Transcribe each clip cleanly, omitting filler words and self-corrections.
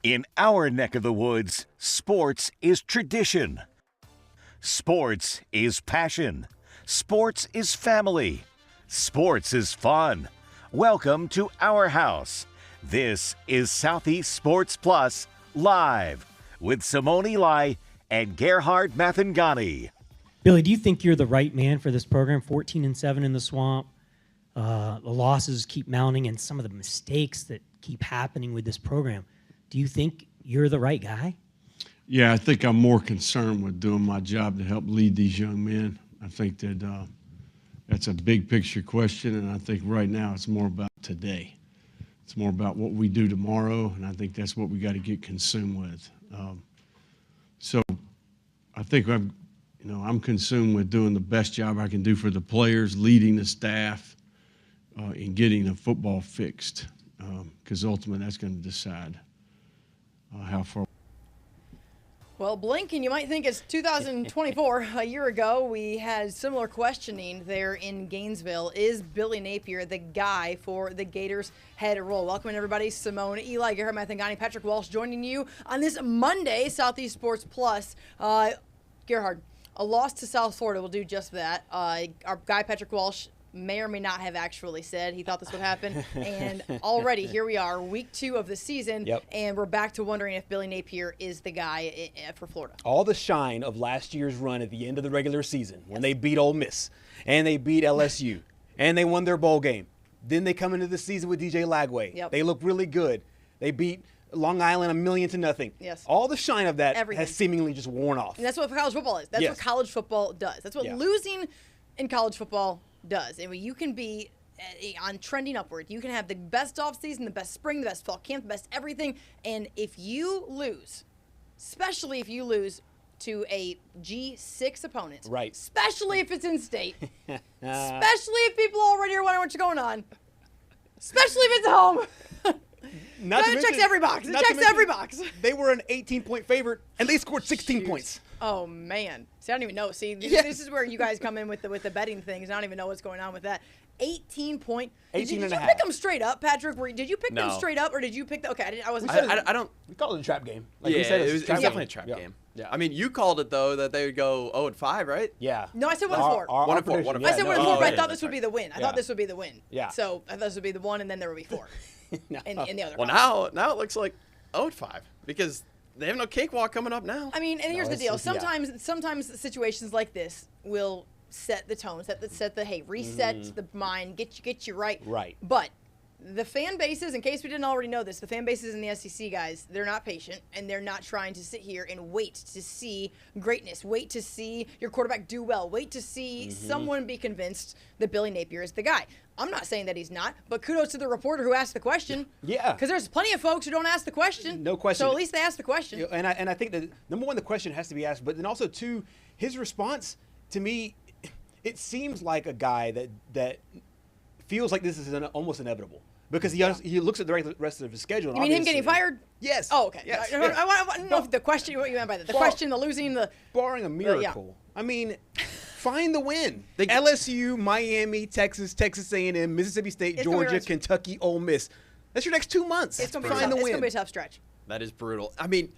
In our neck of the woods, sports is tradition. Sports is passion. Sports is family. Sports is fun. Welcome to our house. This is Southeast Sports Plus Live with Simone and Gerhard Mathangani. Billy, do you think you're the right man for this program? 14-7 in the swamp. The losses keep mounting, and some of the mistakes that keep happening with this program. Do you think you're the right guy? Yeah, I think I'm more concerned with doing my job to help lead these young men. I think that that's a big picture question, and I think right now it's more about today. It's more about what we do tomorrow, and I think that's what we got to get consumed with. So I think I'm consumed with doing the best job I can do for the players, leading the staff, and getting the football fixed, because ultimately that's going to decide how far. Well, blink and you might think it's 2024. A year ago, we had similar questioning there in Gainesville. Is Billy Napier the guy for the Gators head roll? Welcome, everybody. Simone, Eli, Gerhard, Mathangani, Patrick Walsh joining you on this Monday, Southeast Sports Plus. Gerhard, a loss to South Florida will do just that. Our guy, Patrick Walsh, may or may not have actually said he thought this would happen. And already here we are, week 2 of the season, and we're back to wondering if Billy Napier is the guy for Florida. All the shine of last year's run at the end of the regular season when they beat Ole Miss and they beat LSU and they won their bowl game. Then they come into the season with DJ Lagway. They look really good. They beat Long Island 1-0. Yes. All the shine of that Everything has seemingly just worn off. And that's what college football is. That's what college football does. That's what losing in college football does. And you can be on trending upward. You can have the best offseason, the best spring, the best fall camp, the best everything. And if you lose, especially if you lose to a G6 opponent, right? Especially if it's in state, especially if people already are wondering what's going on, especially if it's home. It checks every box. It checks every box. They were an 18-point favorite, and they scored 16 points. Oh, man. See, I don't even know. See, this is where you guys come in with the betting things. I don't even know what's going on with that. 18 point. 18 Did you pick them straight up, Patrick? Did you pick them straight up, or did you pick okay, I wasn't sure. I don't. We called it a trap game. Like we said, it was definitely a trap game. Yeah. I mean, you called it, though, that they would go 0-5, right? Yeah. No, I said 1-4. 1-4. I said 1-4, but I thought this would be the win. I thought this would be the win. Yeah. So I thought this would be the one, and then there would be 4 in the other. Well, now it looks like 0-5 because they have no cakewalk coming up now. I mean, and here's the deal. Sometimes situations like this will set the tone, set the reset the mind, get you right. Right. But the fan bases, in case we didn't already know this, the fan bases in the SEC, guys, they're not patient, and they're not trying to sit here and wait to see greatness, wait to see your quarterback do well, wait to see someone be convinced that Billy Napier is the guy. I'm not saying that he's not, but kudos to the reporter who asked the question. Yeah. Because there's plenty of folks who don't ask the question. No question. So at least they asked the question. And I think that, number one, the question has to be asked, but then also, two, his response, to me, it seems like a guy that feels like this is almost inevitable. Because he looks at the rest of his schedule. You mean him getting fired? Yes. Oh, okay. Yes. I want to know if the question, what you meant by that. The question, the losing, the... Barring a miracle. I mean, find the win. LSU, Miami, Texas, Texas A&M, Mississippi State, Georgia, Kentucky, Ole Miss. That's your next 2 months. It's going to be a tough stretch. That is brutal. I mean,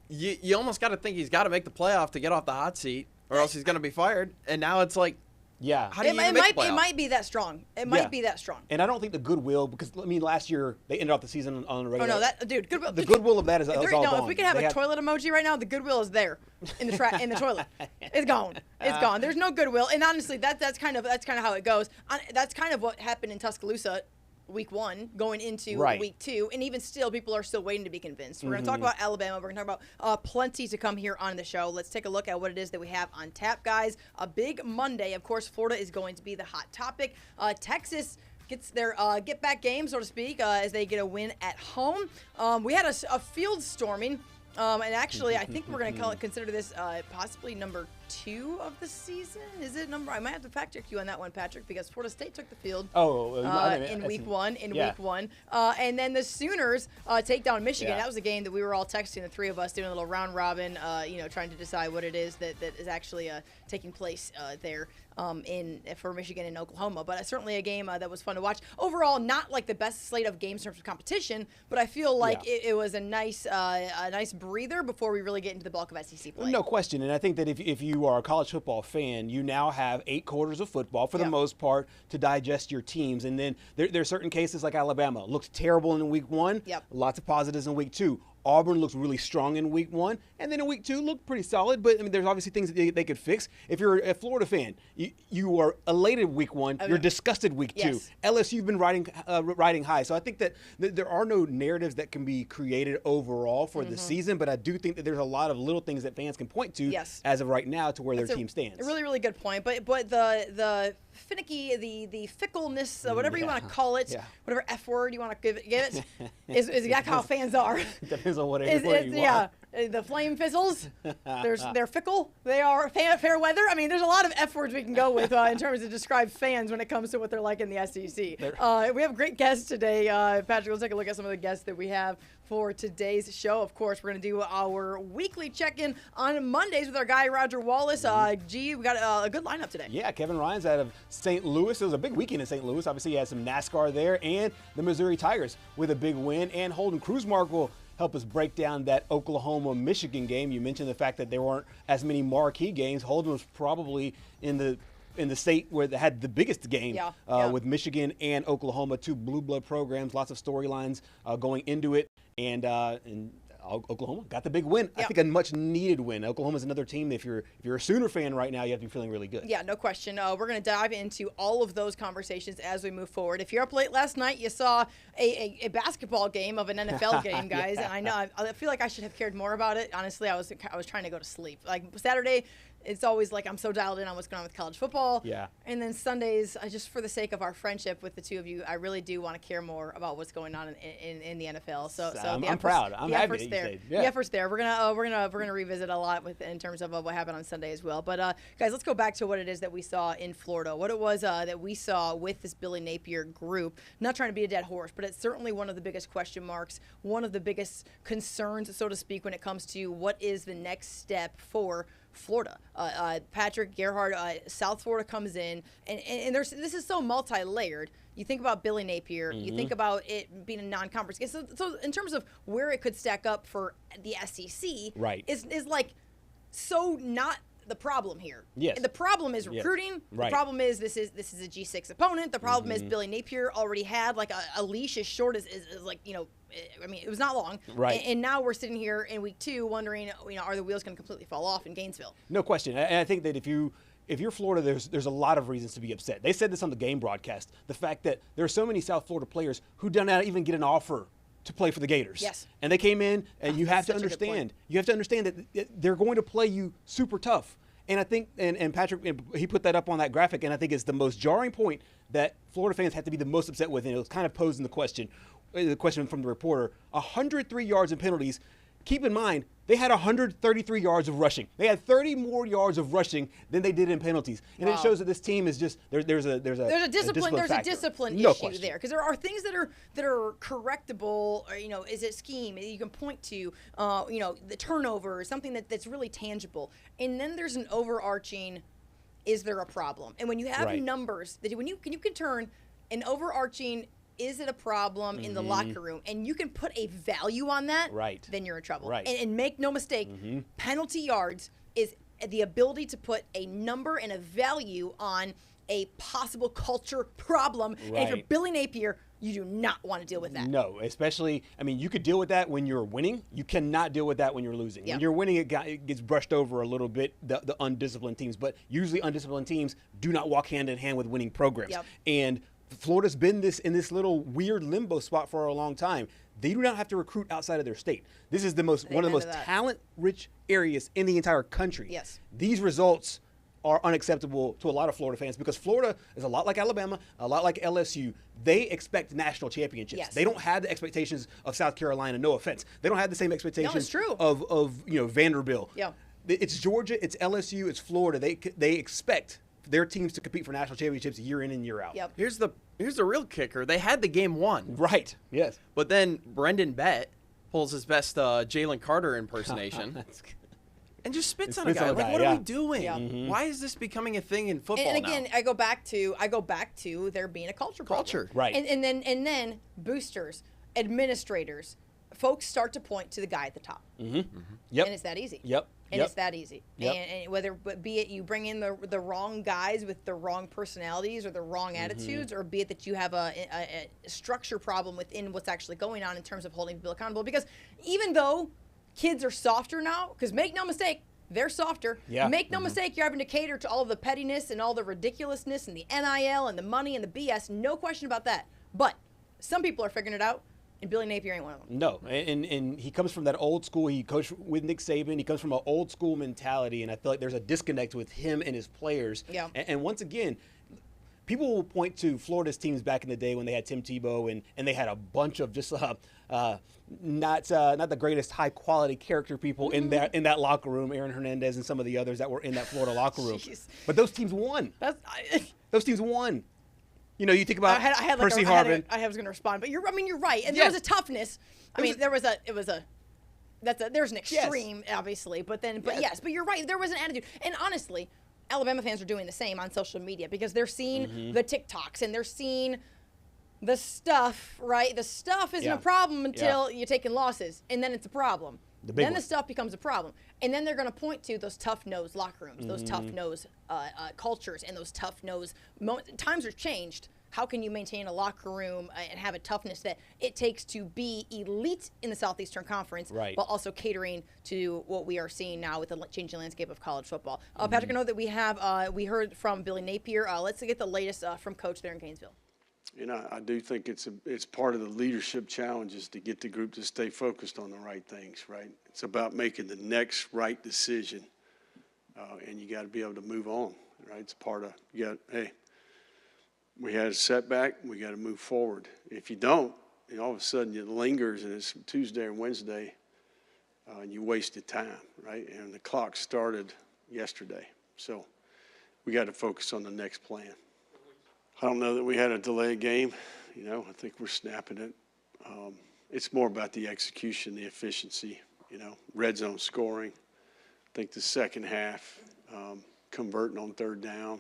you almost got to think he's got to make the playoff to get off the hot seat, or else he's going to be fired. And now it's like, how do you even make the playoff? It might be that strong. It might be that strong. And I don't think the goodwill, because, I mean, last year they ended off the season on a regular. Oh, no, dude, goodwill. The goodwill of that is all gone. If we could have a toilet emoji right now, the goodwill is there in the in the toilet. It's gone. It's gone. There's no goodwill. And honestly, that's kind of how it goes. That's kind of what happened in Tuscaloosa week 1 going into week 2, and even still people are still waiting to be convinced. We're going to talk about Alabama. We're going to talk about plenty to come here on the show. Let's take a look at what it is that we have on tap, guys. A big Monday. Of course, Florida is going to be the hot topic. Texas gets their get-back game, so to speak, as they get a win at home. We had a field storming, and actually I think we're going to consider this possibly number 2 of the season. Is it number? I might have to fact check you on that one, Patrick, because Florida State took the field in week one. And then the Sooners take down Michigan. Yeah. That was a game that we were all texting, the 3 of us, doing a little round robin, trying to decide what it is that is actually taking place there for Michigan and Oklahoma. But certainly a game that was fun to watch. Overall, not like the best slate of games in terms of competition, but I feel like it was a nice breather before we really get into the bulk of SEC play. No question. And I think that if you are a college football fan, you now have 8 quarters of football for the most part to digest your teams. And then there are certain cases like Alabama. Looked terrible in week 1. Lots of positives in week 2. Auburn looks really strong in week 1, and then in week 2 looked pretty solid. But I mean, there's obviously things that they could fix. If you're a Florida fan, you are elated week 1, you're disgusted week 2. LSU've been riding high. So I think that there are no narratives that can be created overall for the season. But I do think that there's a lot of little things that fans can point to as of right now to where their team stands. A really, really good point. But the finicky, the fickleness, whatever you want to call it, whatever F word you want to give it, is exactly how fans are. Depends on whatever you want. The flame fizzles, they're fickle. They are fair weather. I mean, there's a lot of F words we can go with in terms of describe fans when it comes to what they're like in the SEC. We have great guests today. Patrick, let's take a look at some of the guests that we have for today's show. Of course, we're going to do our weekly check-in on Mondays with our guy, Roger Wallace. We got a good lineup today. Yeah, Kevin Ryan's out of St. Louis. It was a big weekend in St. Louis. Obviously, he had some NASCAR there, and the Missouri Tigers with a big win. And Holden Kruzmark will help us break down that Oklahoma-Michigan game. You mentioned the fact that there weren't as many marquee games. Holden was probably in the state where they had the biggest game with Michigan and Oklahoma, 2 blue blood programs, lots of storylines going into it, and Oklahoma got the big win. I think a much needed win. Oklahoma's another team. If you're a Sooner fan right now, you have to be feeling really good. Yeah, no question. We're going to dive into all of those conversations as we move forward. If you're up late last night, you saw a basketball game of an NFL game, guys. And I know I feel like I should have cared more about it. Honestly, I was trying to go to sleep. Like Saturday, it's always like I'm so dialed in on what's going on with college football. Yeah. And then Sundays, just for the sake of our friendship with the two of you, I really do want to care more about what's going on in the NFL. So I'm proud. I'm happy that you the efforts there. We're gonna revisit a lot in terms of what happened on Sunday as well. But guys, let's go back to what it is that we saw in Florida. What it was that we saw with this Billy Napier group. Not trying to be a dead horse, but it's certainly one of the biggest question marks, one of the biggest concerns, so to speak, when it comes to what is the next step for Florida. Patrick, Gerhard, South Florida comes in, and this is so multi-layered. You think about Billy Napier, you think about it being a non-conference. So in terms of where it could stack up for the SEC, is like so not the problem here. Yes. The problem is recruiting. Right. The problem is this is a G6 opponent. The problem is Billy Napier already had like a leash as short as like, I mean, it was not long. Right. And now we're sitting here in week 2 wondering, are the wheels going to completely fall off in Gainesville? No question. And I think that if you're Florida, there's a lot of reasons to be upset. They said this on the game broadcast. The fact that there are so many South Florida players who did not even get an offer to play for the Gators. Yes. And they came in, and you have to understand that they're going to play you super tough. And I think, and Patrick, he put that up on that graphic, and I think it's the most jarring point that Florida fans have to be the most upset with, and it was kind of posing the question from the reporter, 103 yards in penalties. Keep in mind, they had 133 yards of rushing. They had 30 more yards of rushing than they did in penalties. And it shows that this team is just there's a discipline issue there, because there are things that are correctable. Or, is it scheme? You can point to the turnover, something that's really tangible. And then there's an overarching, is there a problem? And when you have numbers that when you can turn an overarching, is it a problem in the locker room? And you can put a value on that, then you're in trouble. Right. And make no mistake, penalty yards is the ability to put a number and a value on a possible culture problem. And if you're Billy Napier, you do not want to deal with that. No, especially, you could deal with that when you're winning. You cannot deal with that when you're losing. When you're winning, it gets brushed over a little bit, the undisciplined teams. But usually undisciplined teams do not walk hand in hand with winning programs. And Florida's been in this little weird limbo spot for a long time. They do not have to recruit outside of their state. This is one of the most talent-rich areas in the entire country. Yes. These results are unacceptable to a lot of Florida fans because Florida is a lot like Alabama, a lot like LSU. They expect national championships. Yes. They don't have the expectations of South Carolina, no offense. They don't have the same expectations true. of Vanderbilt. Yeah. It's Georgia, it's LSU, it's Florida. They expect their teams to compete for national championships year in and year out. Yep. Here's the real kicker. They had the game won. Right. Yes. But then Brendan Bett pulls his best Jalen Carter impersonation and just spits on a guy. Like, what are we doing? Yeah. Mm-hmm. Why is this becoming a thing in football And again, now? I go back to there being a culture problem. Right. And then boosters, administrators, folks start to point to the guy at the top. Mm-hmm. Mm-hmm. Yep. And it's that easy. Yep. And it's that easy. Yep. And whether be it you bring in the wrong guys with the wrong personalities or the wrong attitudes, or be it that you have a structure problem within what's actually going on in terms of holding people accountable. Because even though kids are softer now, because make no mistake, they're softer. Yeah. Make no mistake, you're having to cater to all the pettiness and all the ridiculousness and the NIL and the money and the BS. No question about that. But some people are figuring it out. And Billy Napier ain't one of them. No, and he comes from that old school. He coached with Nick Saban. He comes from an old school mentality, and I feel like there's a disconnect with him and his players. Yeah. And once again, people will point to Florida's teams back in the day when they had Tim Tebow and they had a bunch of just not the greatest high quality character people in that locker room. Aaron Hernandez and some of the others that were in that Florida locker room. Jeez. But those teams won. Those teams won. You know, you think about Percy Harvin. I was going to respond, but you're right. And Yes. there was a toughness. There's an extreme, obviously, but you're right. There was an attitude. And honestly, Alabama fans are doing the same on social media because they're seeing the TikToks and they're seeing the stuff, right? The stuff isn't a problem until you're taking losses, and then it's a problem. Then the stuff becomes a problem. And then they're going to point to those tough-nosed locker rooms, those tough-nosed cultures, and those tough-nosed moments. Times are changed. How can you maintain a locker room and have a toughness that it takes to be elite in the Southeastern Conference, right, while also catering to what we are seeing now with the changing landscape of college football? Patrick, I know that we heard from Billy Napier. Let's get the latest from Coach there in Gainesville. You know, I do think it's part of the leadership challenges to get the group to stay focused on the right things, right? It's about making the next right decision, and you got to be able to move on, right? It's part of, we had a setback, we got to move forward. If you don't, all of a sudden it lingers, and it's Tuesday or Wednesday, and you wasted time, right? And the clock started yesterday. So we got to focus on the next plan. I don't know that we had a delayed game. I think we're snapping it. It's more about the execution, the efficiency, red zone scoring. I think the second half, converting on third down.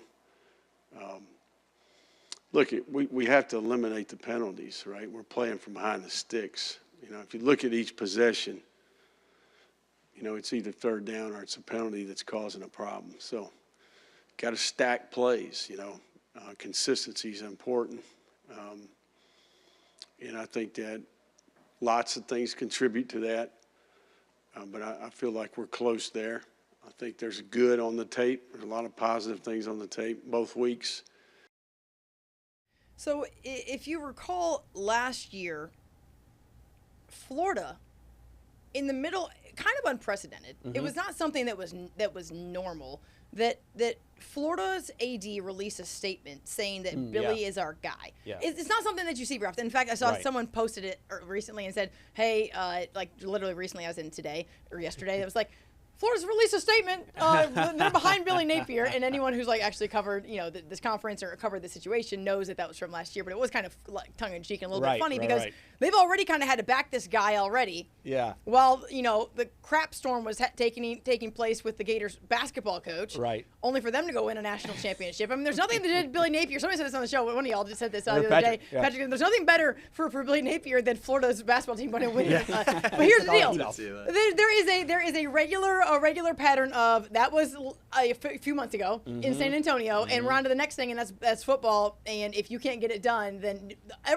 Look, we have to eliminate the penalties, right? We're playing from behind the sticks. If you look at each possession, it's either third down or it's a penalty that's causing a problem. So got to stack plays, consistency is important. And I think that lots of things contribute to that. But I feel like we're close there. I think there's good on the tape. There's a lot of positive things on the tape both weeks. So if you recall last year, Florida, in the middle, kind of unprecedented. It was not something that was normal. That Florida's AD released a statement saying that Billy is our guy. Yeah. It's not something that you see very often. In fact, I saw someone posted it recently and said, hey, like literally recently, I was in today or yesterday, it was like, Florida's released a statement. They're behind Billy Napier, and anyone who's covered, this conference or covered the situation knows that was from last year. But it was kind of tongue in cheek and a little bit funny because they've already kind of had to back this guy already. Yeah. While the crap storm was taking place with the Gators basketball coach. Right. Only for them to go win a national championship. I mean, there's nothing that did Billy Napier. Somebody said this on the show. One of y'all just said this the other day. Yeah. Patrick, there's nothing better for Billy Napier than Florida's basketball team winning. But here's the deal. There is a regular pattern of that was a few months ago in San Antonio, and we're on to the next thing, and that's football. And if you can't get it done, then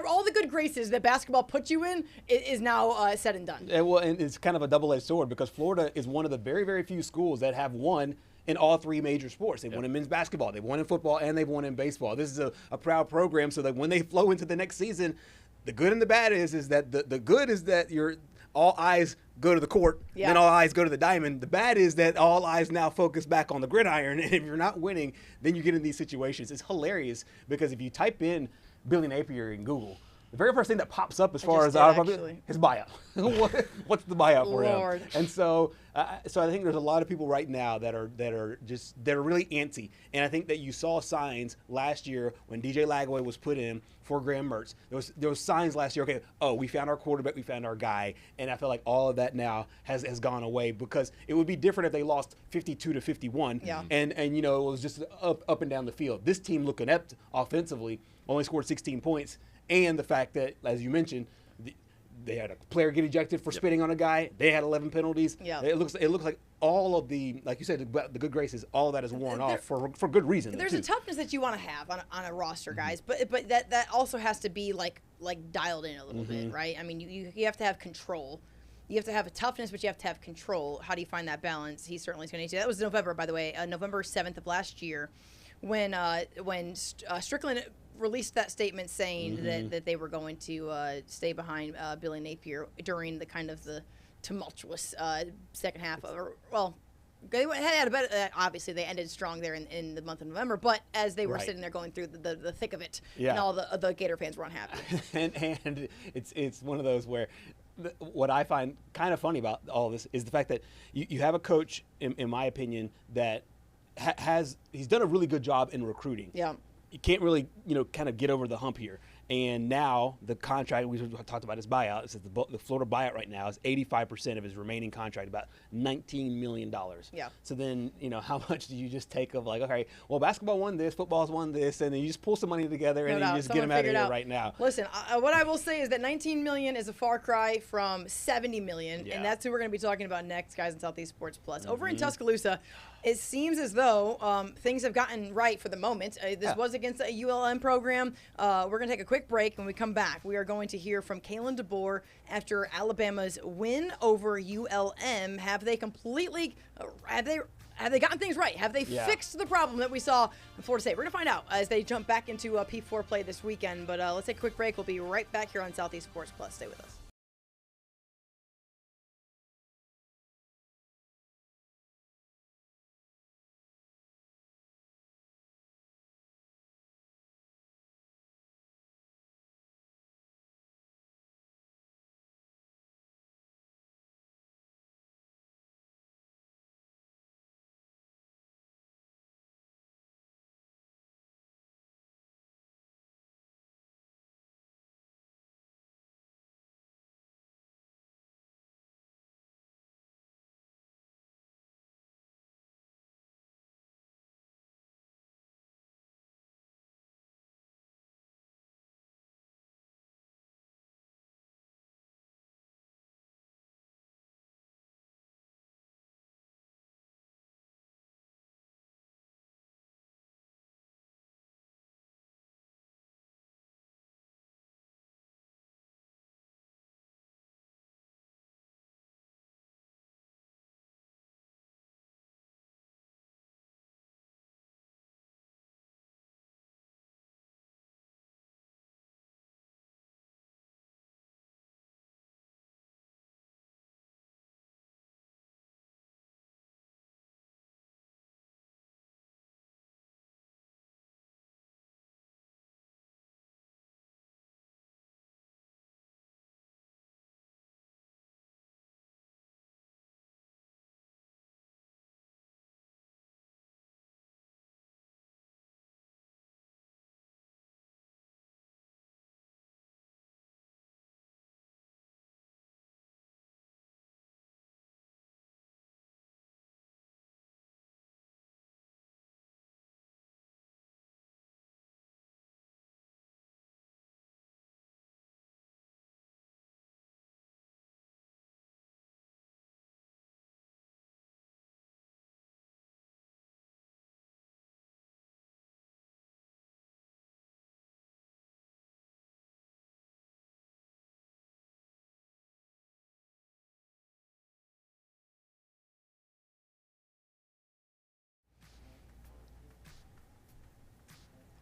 all the good graces that basketball puts you in is now said and done. And it's kind of a double-edged sword because Florida is one of the very, very few schools that have won in all three major sports. They've won in men's basketball, they've won in football, and they've won in baseball. This is a proud program, so that when they flow into the next season, the good and the bad is that the good is that all eyes go to the court, then all eyes go to the diamond. The bad is that all eyes now focus back on the gridiron, and if you're not winning, then you get in these situations. It's hilarious because if you type in Billy Napier in Google, the very first thing that pops up as far as his buyout. What's the buyout for him? And so I think there's a lot of people right now that are really antsy. And I think that you saw signs last year when DJ Lagway was put in for Graham Mertz. There was signs last year. Okay, we found our quarterback, we found our guy, and I feel like all of that now has gone away, because it would be different if they lost 52-51, and it was just up and down the field. This team looked inept offensively, only scored 16 points. And the fact that, as you mentioned, they had a player get ejected for spitting on a guy. They had 11 penalties. Yeah. It looks like all of the, like you said, the good graces, all of that is worn off for good reason. There's a toughness that you want to have on a roster, guys, but that also has to be like dialed in a little bit, right? I mean, you have to have control. You have to have a toughness, but you have to have control. How do you find that balance? He certainly is going to need to. That was November, by the way, November 7th of last year, when Strickland released that statement saying that they were going to stay behind Billy Napier during the kind of the tumultuous second half. They had a better, obviously they ended strong there in the month of November, but as they were sitting there going through the thick of it, and all the Gator fans were unhappy. and it's one of those where what I find kind of funny about all this is the fact that you have a coach, in my opinion, that he's done a really good job in recruiting. Yeah. You can't really, kind of get over the hump here. And now the contract, we talked about his buyout. It says the Florida buyout right now is 85% of his remaining contract, about $19 million. Yeah. So then, how much do you just take of like, okay, well, basketball won this, football's won this, and then you just pull some money together and then you just get them out of here right now. Listen, what I will say is that $19 million is a far cry from $70 million, and that's who we're going to be talking about next, guys, in Southeast Sports Plus. Over in Tuscaloosa, it seems as though things have gotten right for the moment. This was against a ULM program. We're going to take a quick break. When we come back, we are going to hear from Kalen DeBoer after Alabama's win over ULM. Have they completely have they gotten things right? Have they fixed the problem that we saw in Florida State? We're going to find out as they jump back into P4 play this weekend. But let's take a quick break. We'll be right back here on Southeast Sports Plus. Stay with us.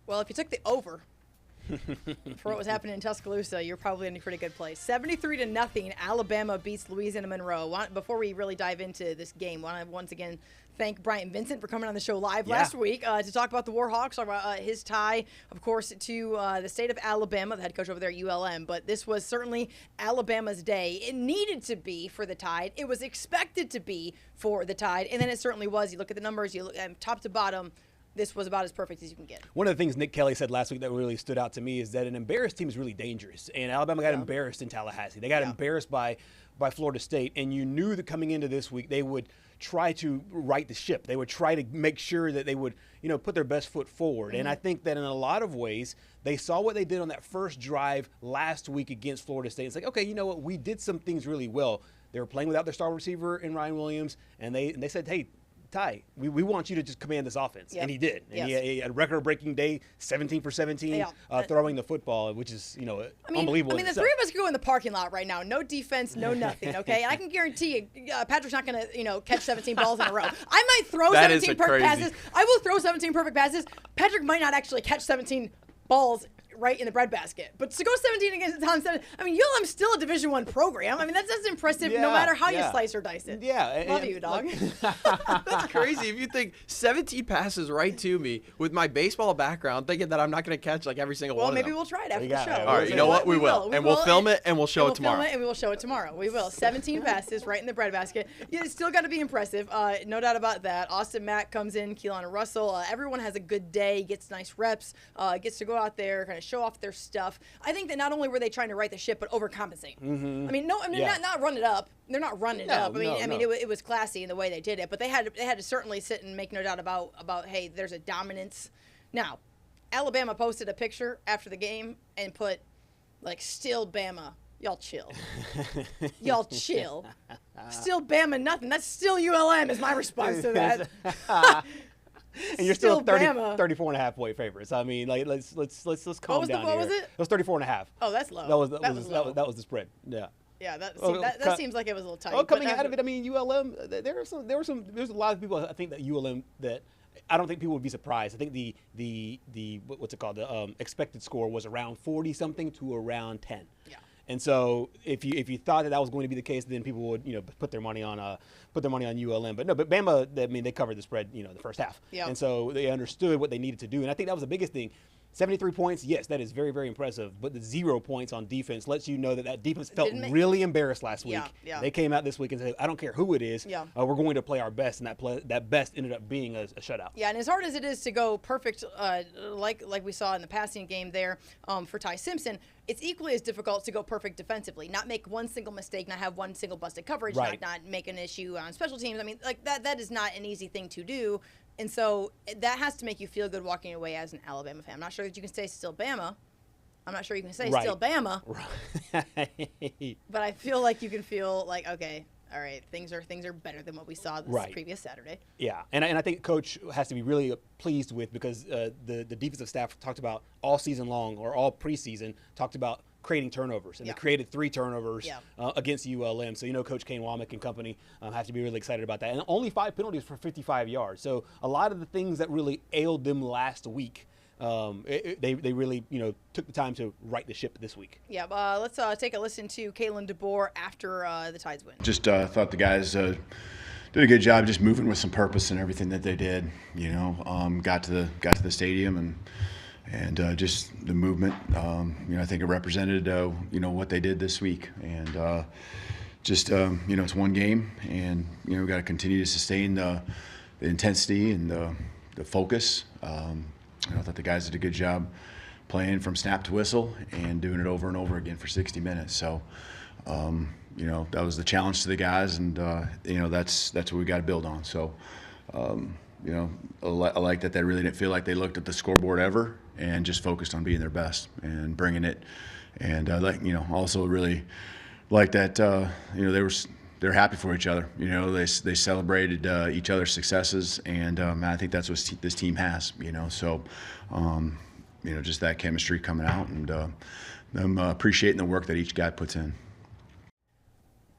Well, if you took the over For what was happening in Tuscaloosa, you're probably in a pretty good place. 73-0, Alabama beats Louisiana Monroe. Before we really dive into this game, I want to once again thank Bryant Vincent for coming on the show live last week to talk about the Warhawks, talk about his tie, of course, to the state of Alabama, the head coach over there at ULM. But this was certainly Alabama's day. It needed to be for the Tide. It was expected to be for the Tide, and then it certainly was. You look at the numbers, you look at top to bottom, this was about as perfect as you can get. One of the things Nick Kelly said last week that really stood out to me is that an embarrassed team is really dangerous. And Alabama got embarrassed in Tallahassee. They got embarrassed by Florida State. And you knew that coming into this week, they would try to right the ship. They would try to make sure that they would, put their best foot forward. And I think that in a lot of ways, they saw what they did on that first drive last week against Florida State. It's like, okay, you know what? We did some things really well. They were playing without their star receiver in Ryan Williams. And they said, hey, Ty, we want you to just command this offense. And he did. And he had a record-breaking day, 17 for 17, throwing the football, which is, unbelievable. I mean, the three of us could go in the parking lot right now. No defense, no nothing, okay? And I can guarantee you, Patrick's not going to, catch 17 balls in a row. I might throw 17 perfect passes. I will throw 17 perfect passes. Patrick might not actually catch 17 balls right in the breadbasket. But to go 17 against Tom 7, I mean, ULM's still a Division I program. I mean, that's impressive no matter how you slice or dice it. Yeah. Love you, dog. That's crazy. If you think 17 passes right to me with my baseball background, thinking that I'm not going to catch like every single one of them. Well, maybe we'll try it after the show. All right, you know what? We will. And we'll film it and we'll show it tomorrow. And we will show it tomorrow. We will. 17 passes right in the breadbasket. Yeah, it's still got to be impressive. No doubt about that. Austin Mack comes in, Keelan Russell. Everyone has a good day, gets nice reps, gets to go out there, kind of show off their stuff. I think that not only were they trying to right the ship, but overcompensate. Mm-hmm. I mean, not run it up. They're not running it up. I mean, it was classy in the way they did it, but they had to certainly sit and make no doubt about hey, there's a dominance. Now, Alabama posted a picture after the game and put like, still Bama. Y'all chill. Y'all chill. Still Bama nothing. That's still ULM is my response to that. And you're still 34 and a half point favorites. I mean, like let's calm down here. What was it? It was 34 and a half. Oh, that's low. That was the spread. Yeah. Yeah, that seems like it was a little tight. Oh, coming out of it, I mean, ULM. There's a lot of people. I think that ULM that. I don't think people would be surprised. I think the what's it called? The expected score was around 40 something to around 10. Yeah. And so if you thought that was going to be the case, then people would put their money on ULM. But no, but Bama, I mean, they covered the spread the first half. Yep. And so they understood what they needed to do. And I think that was the biggest thing. 73 points, yes, that is very, very impressive. But the 0 points on defense lets you know that defense felt really embarrassed last week. Yeah. They came out this week and said, I don't care who it is, we're going to play our best. And that best ended up being a shutout. Yeah, and as hard as it is to go perfect, like we saw in the passing game there for Ty Simpson, it's equally as difficult to go perfect defensively, not make one single mistake, not have one single busted coverage, not make an issue on special teams. I mean, like that is not an easy thing to do. And so that has to make you feel good walking away as an Alabama fan. I'm not sure that you can say still Bama. I'm not sure you can say still Bama. Right. But I feel like you can feel like, okay, all right, things are better than what we saw this previous Saturday. Yeah, and I think Coach has to be really pleased with because the defensive staff talked about all season long or all preseason talked about creating turnovers, and they created 3 turnovers against ULM. So, Coach Kane Womack and company have to be really excited about that. And only 5 penalties for 55 yards. So a lot of the things that really ailed them last week, they really, took the time to right the ship this week. Yeah, let's take a listen to Kalen DeBoer after the Tides win. Just thought the guys did a good job just moving with some purpose and everything that they did. Got to the stadium and just the movement. I think it represented what they did this week. And it's one game, and we got to continue to sustain the intensity and the focus. I thought the guys did a good job playing from snap to whistle and doing it over and over again for 60 minutes. So, that was the challenge to the guys, and that's what we got to build on. So, I like that they really didn't feel like they looked at the scoreboard ever and just focused on being their best and bringing it. And also really like that they're happy for each other. They celebrated each other's successes, and I think that's what this team has. So just that chemistry coming out and them appreciating the work that each guy puts in.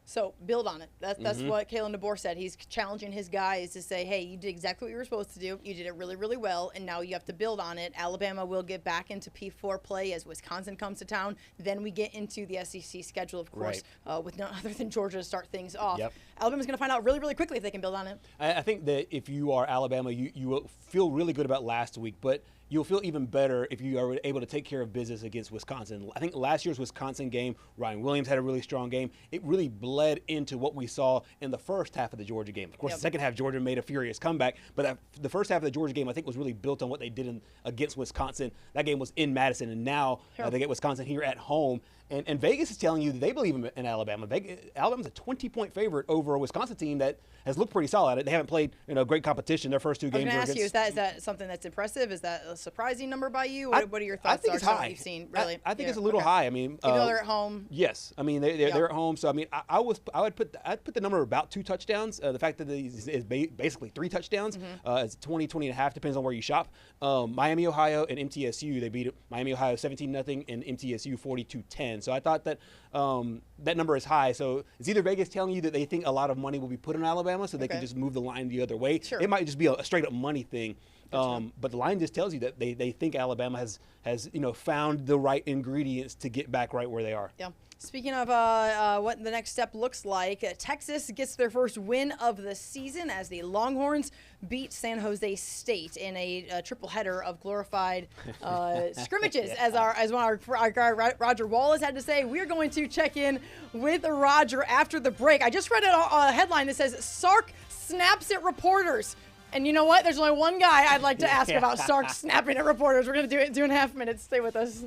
So build on it. That's what Kalen DeBoer said. He's challenging his guys to say, hey, you did exactly what you were supposed to do. You did it really, really well, and now you have to build on it. Alabama will get back into P4 play as Wisconsin comes to town. Then we get into the SEC schedule, of course, with none other than Georgia to start things off. Yep. Alabama's going to find out really, really quickly if they can build on it. I think that if you are Alabama, you will feel really good about last week, but you'll feel even better if you are able to take care of business against Wisconsin. I think last year's Wisconsin game, Ryan Williams had a really strong game. It really bled into what we saw in the first half of the Georgia game. Of course, the second half, Georgia made a furious comeback, but the first half of the Georgia game, I think, was really built on what they did against Wisconsin. That game was in Madison, and now they get Wisconsin here at home. And Vegas is telling you that they believe in Alabama. Alabama's a 20-point favorite over a Wisconsin team that has looked pretty solid. They haven't played great competition. Their first two games. I was going to ask you, is that something that's impressive? Is that a surprising number by you? What are your thoughts? I think it's high. You've seen, really? I think it's a little high. I mean, even though they're at home. Yes, I mean they're at home. So I mean, I'd put the number about 2 touchdowns. The fact that is basically 3 touchdowns. It's 20 and a half, depends on where you shop. Miami, Ohio, and MTSU, they beat Miami, Ohio 17-0 and MTSU 42-10. So I thought that that number is high. So it's either Vegas telling you that they think a lot of money will be put on Alabama, so they can just move the line the other way. Sure. It might just be a straight up money thing. But the line just tells you that they think Alabama has found the right ingredients to get back right where they are. Yeah. Speaking of what the next step looks like, Texas gets their first win of the season as the Longhorns beat San Jose State in a triple header of glorified scrimmages. As one of our guy Roger Wallace had to say, we're going to check in with Roger after the break. I just read a headline that says Sark snaps at reporters. And you know what? There's only one guy I'd like to ask about Sark snapping at reporters. We're going to do it in 2.5 minutes. Stay with us.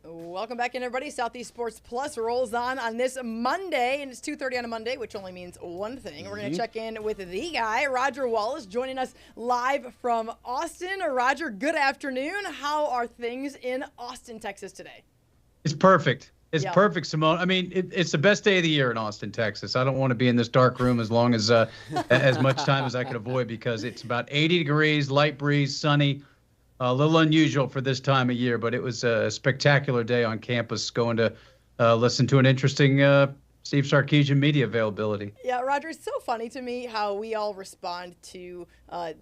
Welcome back in, everybody. Southeast Sports Plus rolls on this Monday, and it's 2:30 on a Monday, which only means one thing. We're going to check in with the guy, Roger Wallace, joining us live from Austin. Roger, good afternoon. How are things in Austin, Texas today? It's perfect. It's perfect, Simone. I mean, it's the best day of the year in Austin, Texas. I don't want to be in this dark room as long as much time as I could avoid, because it's about 80 degrees, light breeze, sunny. A little unusual for this time of year, but it was a spectacular day on campus, going to listen to an interesting Steve Sarkisian media availability. Yeah, Roger, it's so funny to me how we all respond to,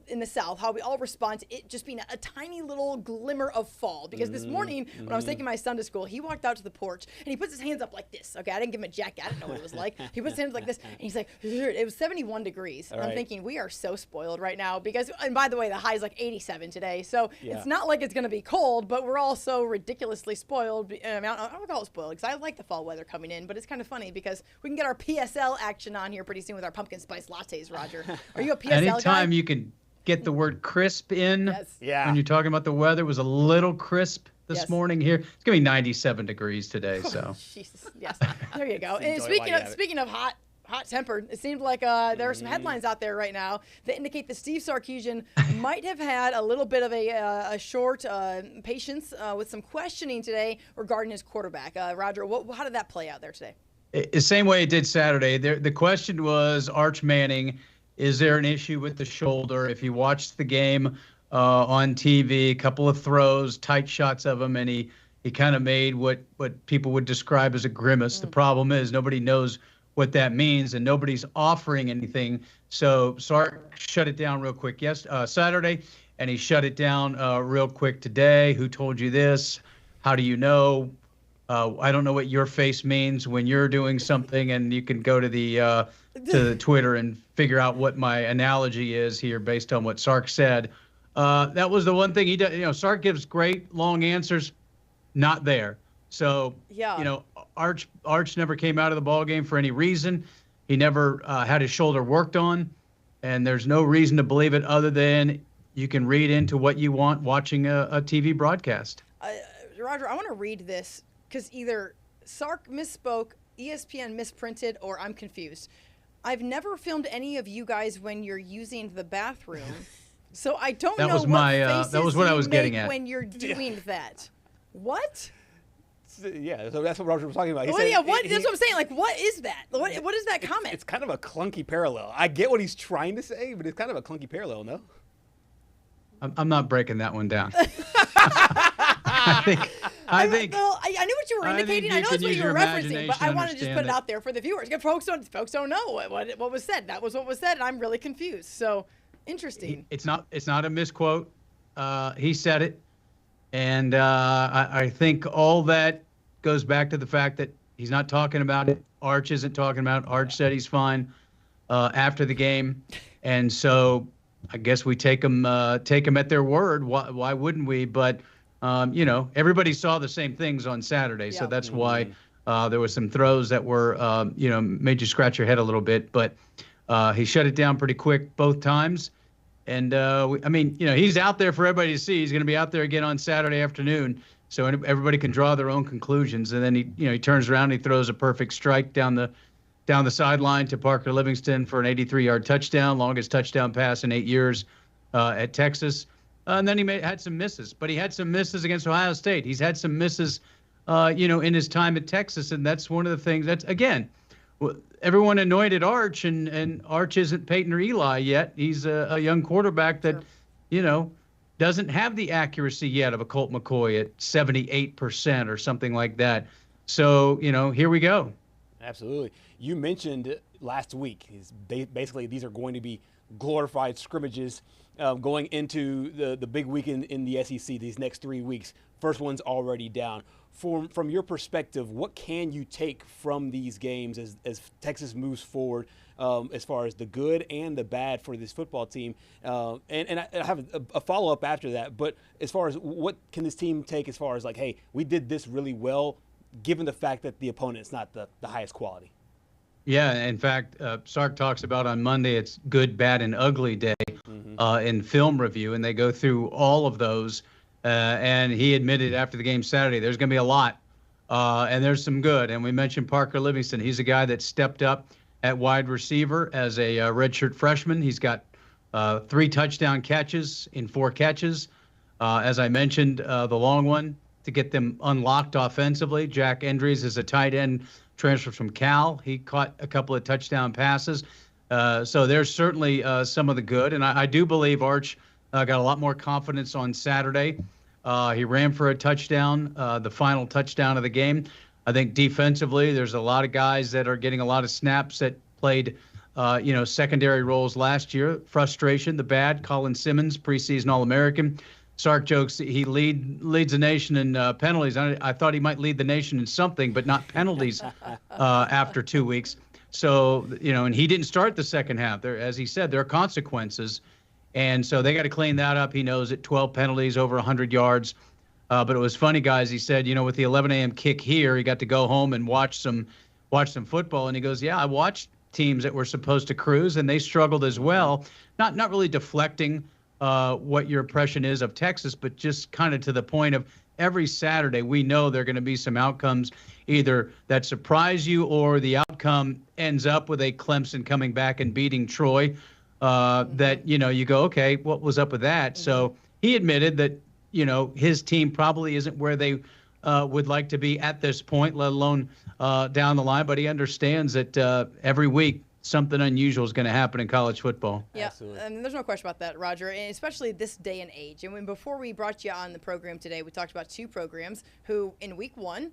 in the South, how we all respond to it just being a tiny little glimmer of fall. Because this morning, when I was taking my son to school, he walked out to the porch, and he puts his hands up like this. Okay, I didn't give him a jacket. I didn't know what it was like. He puts his hands like this, and he's like, it was 71 degrees. And I'm thinking, we are so spoiled right now. Because, and by the way, the high is like 87 today. So it's not like it's going to be cold, but we're all so ridiculously spoiled. I mean, I don't call it spoiled, because I like the fall weather coming in. But it's kind of funny, because we can get our PSL action on here pretty soon with our pumpkin spice lattes, Roger. Are you a PSL Anytime guy? you can get the word crisp in when you're talking about the weather, it was a little crisp this morning here. It's going to be 97 degrees today. So Jesus, yes. There you go. And speaking of hot-tempered, it seems like there are some headlines out there right now that indicate that Steve Sarkisian might have had a little bit of a short patience with some questioning today regarding his quarterback. Roger, how did that play out there today? The same way it did Saturday. The question was, Arch Manning, is there an issue with the shoulder? If you watched the game on TV, a couple of throws, tight shots of him, and he kind of made what people would describe as a grimace. The problem is nobody knows what that means, and nobody's offering anything. So Sark shut it down real quick Saturday, and he shut it down real quick today. Who told you this? How do you know? I don't know what your face means when you're doing something, and you can go to the Twitter and figure out what my analogy is here based on what Sark said. That was the one thing he does. Sark gives great long answers, not there. So Arch never came out of the ball game for any reason. He never had his shoulder worked on, and there's no reason to believe it other than you can read into what you want watching a TV broadcast. Roger, I want to read this, because either Sark misspoke, ESPN misprinted, or I'm confused. I've never filmed any of you guys when you're using the bathroom, so I don't know that was what I was getting at when you're doing that. What? Yeah, so that's what Roger was talking about. That's what I'm saying. Like, what is that? What is that comment? It's kind of a clunky parallel. I get what he's trying to say, but it's kind of a clunky parallel, no? I'm not breaking that one down. I knew what you were indicating. I know that's what you were referencing, but I want to just put it out there for the viewers. Folks don't know what was said. That was what was said, and I'm really confused. So interesting. It's not a misquote. He said it, and I think all that goes back to the fact that he's not talking about it. Arch isn't talking about it. Arch said he's fine after the game, and so I guess we take them at their word. Why wouldn't we? But everybody saw the same things on Saturday, so that's why there were some throws that were, made you scratch your head a little bit. But he shut it down pretty quick both times. And, he's out there for everybody to see. He's going to be out there again on Saturday afternoon, so everybody can draw their own conclusions. And then he turns around and he throws a perfect strike down the sideline to Parker Livingston for an 83-yard touchdown, longest touchdown pass in 8 years at Texas. And then he had some misses, but he had some misses against Ohio State. He's had some misses, in his time at Texas, and that's one of the things that's, again, everyone anointed Arch, and Arch isn't Peyton or Eli yet. He's a young quarterback that, doesn't have the accuracy yet of a Colt McCoy at 78% or something like that. So, here we go. Absolutely. You mentioned last week, basically these are going to be glorified scrimmages going into the big week in the SEC these next 3 weeks. First one's already down. From your perspective, what can you take from these games as Texas moves forward as far as the good and the bad for this football team? And I have a follow-up after that, but as far as what can this team take as far as like, hey, we did this really well, given the fact that the opponent's not the highest quality? Yeah, in fact, Sark talks about on Monday it's good, bad, and ugly day in film review, and they go through all of those. And he admitted after the game Saturday, there's going to be a lot. And there's some good. And we mentioned Parker Livingston. He's a guy that stepped up at wide receiver as a redshirt freshman. He's got 3 touchdown catches in 4 catches. As I mentioned, the long one to get them unlocked offensively. Jack Endries is a tight end transferred from Cal. He caught a couple of touchdown passes. So there's certainly some of the good. And I do believe Arch got a lot more confidence on Saturday. He ran for a touchdown, the final touchdown of the game. I think defensively, there's a lot of guys that are getting a lot of snaps that played, secondary roles last year. Frustration, the bad. Colin Simmons, preseason All-American. Sark jokes he leads the nation in penalties. I thought he might lead the nation in something, but not penalties after 2 weeks. So, and he didn't start the second half. There, as he said, there are consequences. And so they got to clean that up. He knows it. 12 penalties, over 100 yards. But it was funny, guys. He said, with the 11 a.m. kick here, he got to go home and watch some football. And he goes, yeah, I watched teams that were supposed to cruise, and they struggled as well. Not really deflecting what your impression is of Texas, but just kind of to the point of every Saturday, we know there are going to be some outcomes either that surprise you or the outcome ends up with a Clemson coming back and beating Troy. That, you go, okay, what was up with that? So he admitted that, his team probably isn't where they would like to be at this point, let alone down the line. But he understands that every week something unusual is going to happen in college football. Yeah, and there's no question about that, Roger, and especially this day and age. And before we brought you on the program today, we talked about 2 programs who in week 1,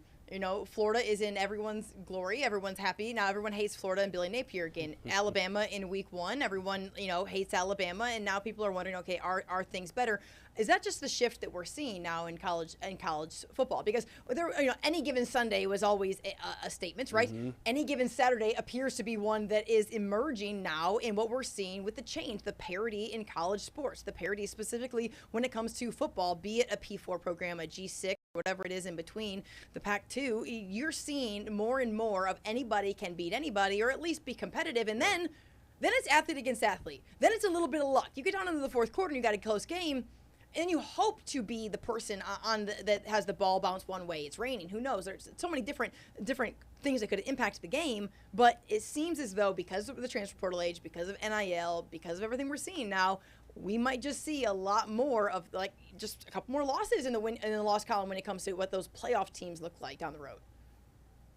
Florida is in everyone's glory. Everyone's happy. Now everyone hates Florida and Billy Napier again. Alabama in week 1, everyone, hates Alabama. And now people are wondering, okay, are things better? Is that just the shift that we're seeing now in college football? Because there, any given Sunday was always a statement, right? Mm-hmm. Any given Saturday appears to be one that is emerging now in what we're seeing with the change, the parity in college sports, the parity specifically when it comes to football, be it a P4 program, a G6, whatever it is in between, the Pac-2, you're seeing more and more of anybody can beat anybody or at least be competitive. And then it's athlete against athlete. Then it's a little bit of luck. You get down into the fourth quarter and you got a close game, and you hope to be the person that has the ball bounce one way. It's raining. Who knows? There's so many different things that could impact the game. But it seems as though because of the transfer portal age, because of NIL, because of everything we're seeing now, we might just see a lot more of just a couple more losses in the loss column when it comes to what those playoff teams look like down the road.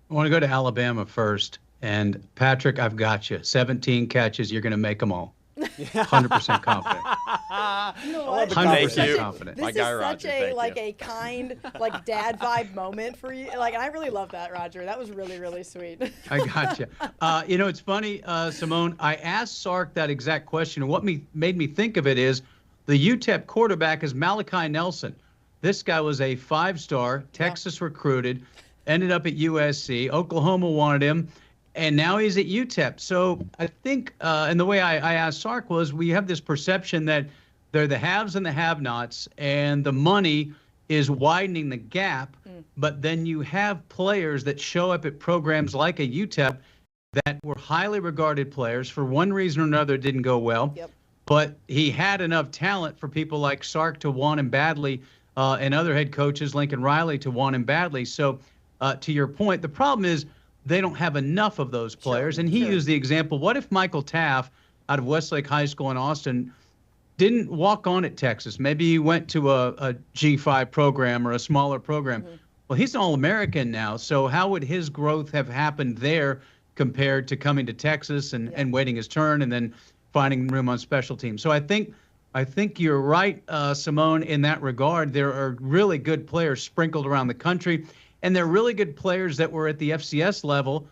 I want to go to Alabama first. And Patrick, I've got you. 17 catches. You're going to make them all. 100% confident. 100% confident. This is such a kind dad vibe moment for you. And I really love that, Roger. That was really, really sweet. I got you. It's funny, Simone. I asked Sark that exact question, and what made me think of it is the UTEP quarterback is Malachi Nelson. This guy was a 5-star, Texas recruited, ended up at USC. Oklahoma wanted him. And now he's at UTEP. So I think, and the way I asked Sark was, we have this perception that they're the haves and the have-nots, and the money is widening the gap. But then you have players that show up at programs like a UTEP that were highly regarded players. For one reason or another, didn't go well. Yep. But he had enough talent for people like Sark to want him badly, and other head coaches, Lincoln Riley, to want him badly. So to your point, the problem is, they don't have enough of those players. And he used the example, what if Michael Taff out of Westlake High School in Austin didn't walk on at Texas? Maybe he went to a G5 program or a smaller program. Mm-hmm. Well, he's an All-American now. So how would his growth have happened there compared to coming to Texas and waiting his turn and then finding room on special teams? So I think you're right, Simone, in that regard. There are really good players sprinkled around the country. And they're really good players that were at the FCS level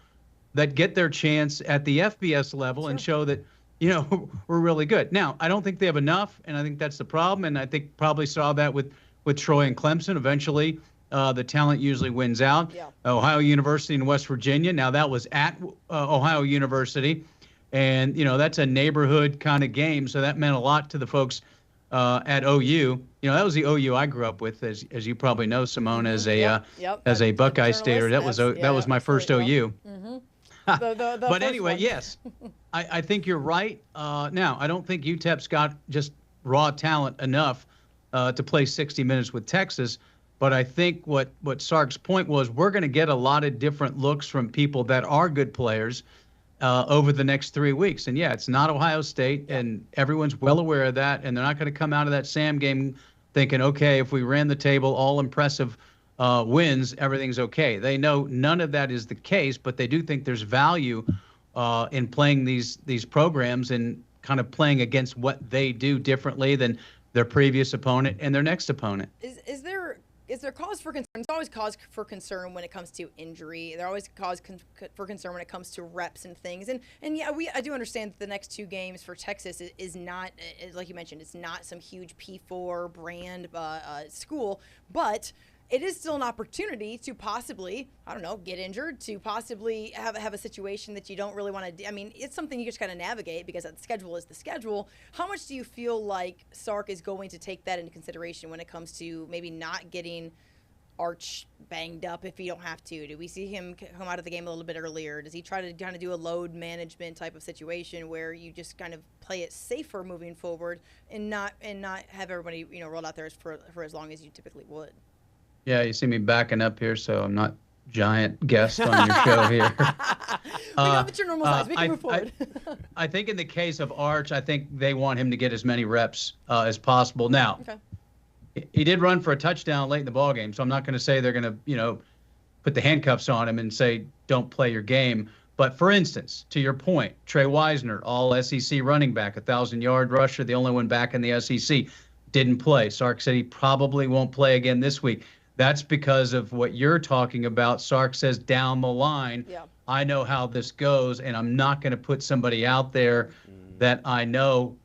that get their chance at the FBS level and show that, we're really good. Now, I don't think they have enough, and I think that's the problem. And I think probably saw that with Troy and Clemson. Eventually, the talent usually wins out. Yeah. Ohio University in West Virginia. Now, that was at Ohio University. And, that's a neighborhood kind of game. So that meant a lot to the folks at OU. That was the OU I grew up with, as you probably know, Simone, as a Buckeye Stater. That was my first OU. Mm-hmm. But anyway, yes, I think you're right. Now, I don't think UTEP's got just raw talent enough to play 60 minutes with Texas. But I think what Sark's point was, we're going to get a lot of different looks from people that are good players over the next 3 weeks. And yeah, it's not Ohio State, and everyone's well aware of that. And they're not going to come out of that Sam game thinking, okay, if we ran the table, all impressive wins, everything's okay. They know none of that is the case, but they do think there's value in playing these programs and kind of playing against what they do differently than their previous opponent and their next opponent. Is there cause for concern? There's always cause for concern when it comes to injury. There's always cause for concern when it comes to reps and things. And yeah, I do understand that the next 2 games for Texas is not, like you mentioned, it's not some huge P4 brand school, but it is still an opportunity to possibly, I don't know, get injured, to possibly have a situation that you don't really want to do. I mean, it's something you just got to navigate because the schedule is the schedule. How much do you feel like Sark is going to take that into consideration when it comes to maybe not getting Arch banged up if you don't have to? Do we see him come out of the game a little bit earlier? Does he try to kind of do a load management type of situation where you just kind of play it safer moving forward and not have everybody, rolled out there for as long as you typically would? Yeah, you see me backing up here, so I'm not giant guest on your show here. We know that you're normal size. We can move forward. I think in the case of Arch, I think they want him to get as many reps as possible. Now, he did run for a touchdown late in the ballgame, so I'm not going to say they're going to, put the handcuffs on him and say, don't play your game. But for instance, to your point, Trey Wisner, all SEC running back, 1,000-yard rusher, the only one back in the SEC, didn't play. Sark said he probably won't play again this week. That's because of what you're talking about. Sark says down the line, I know how this goes, and I'm not going to put somebody out there that I know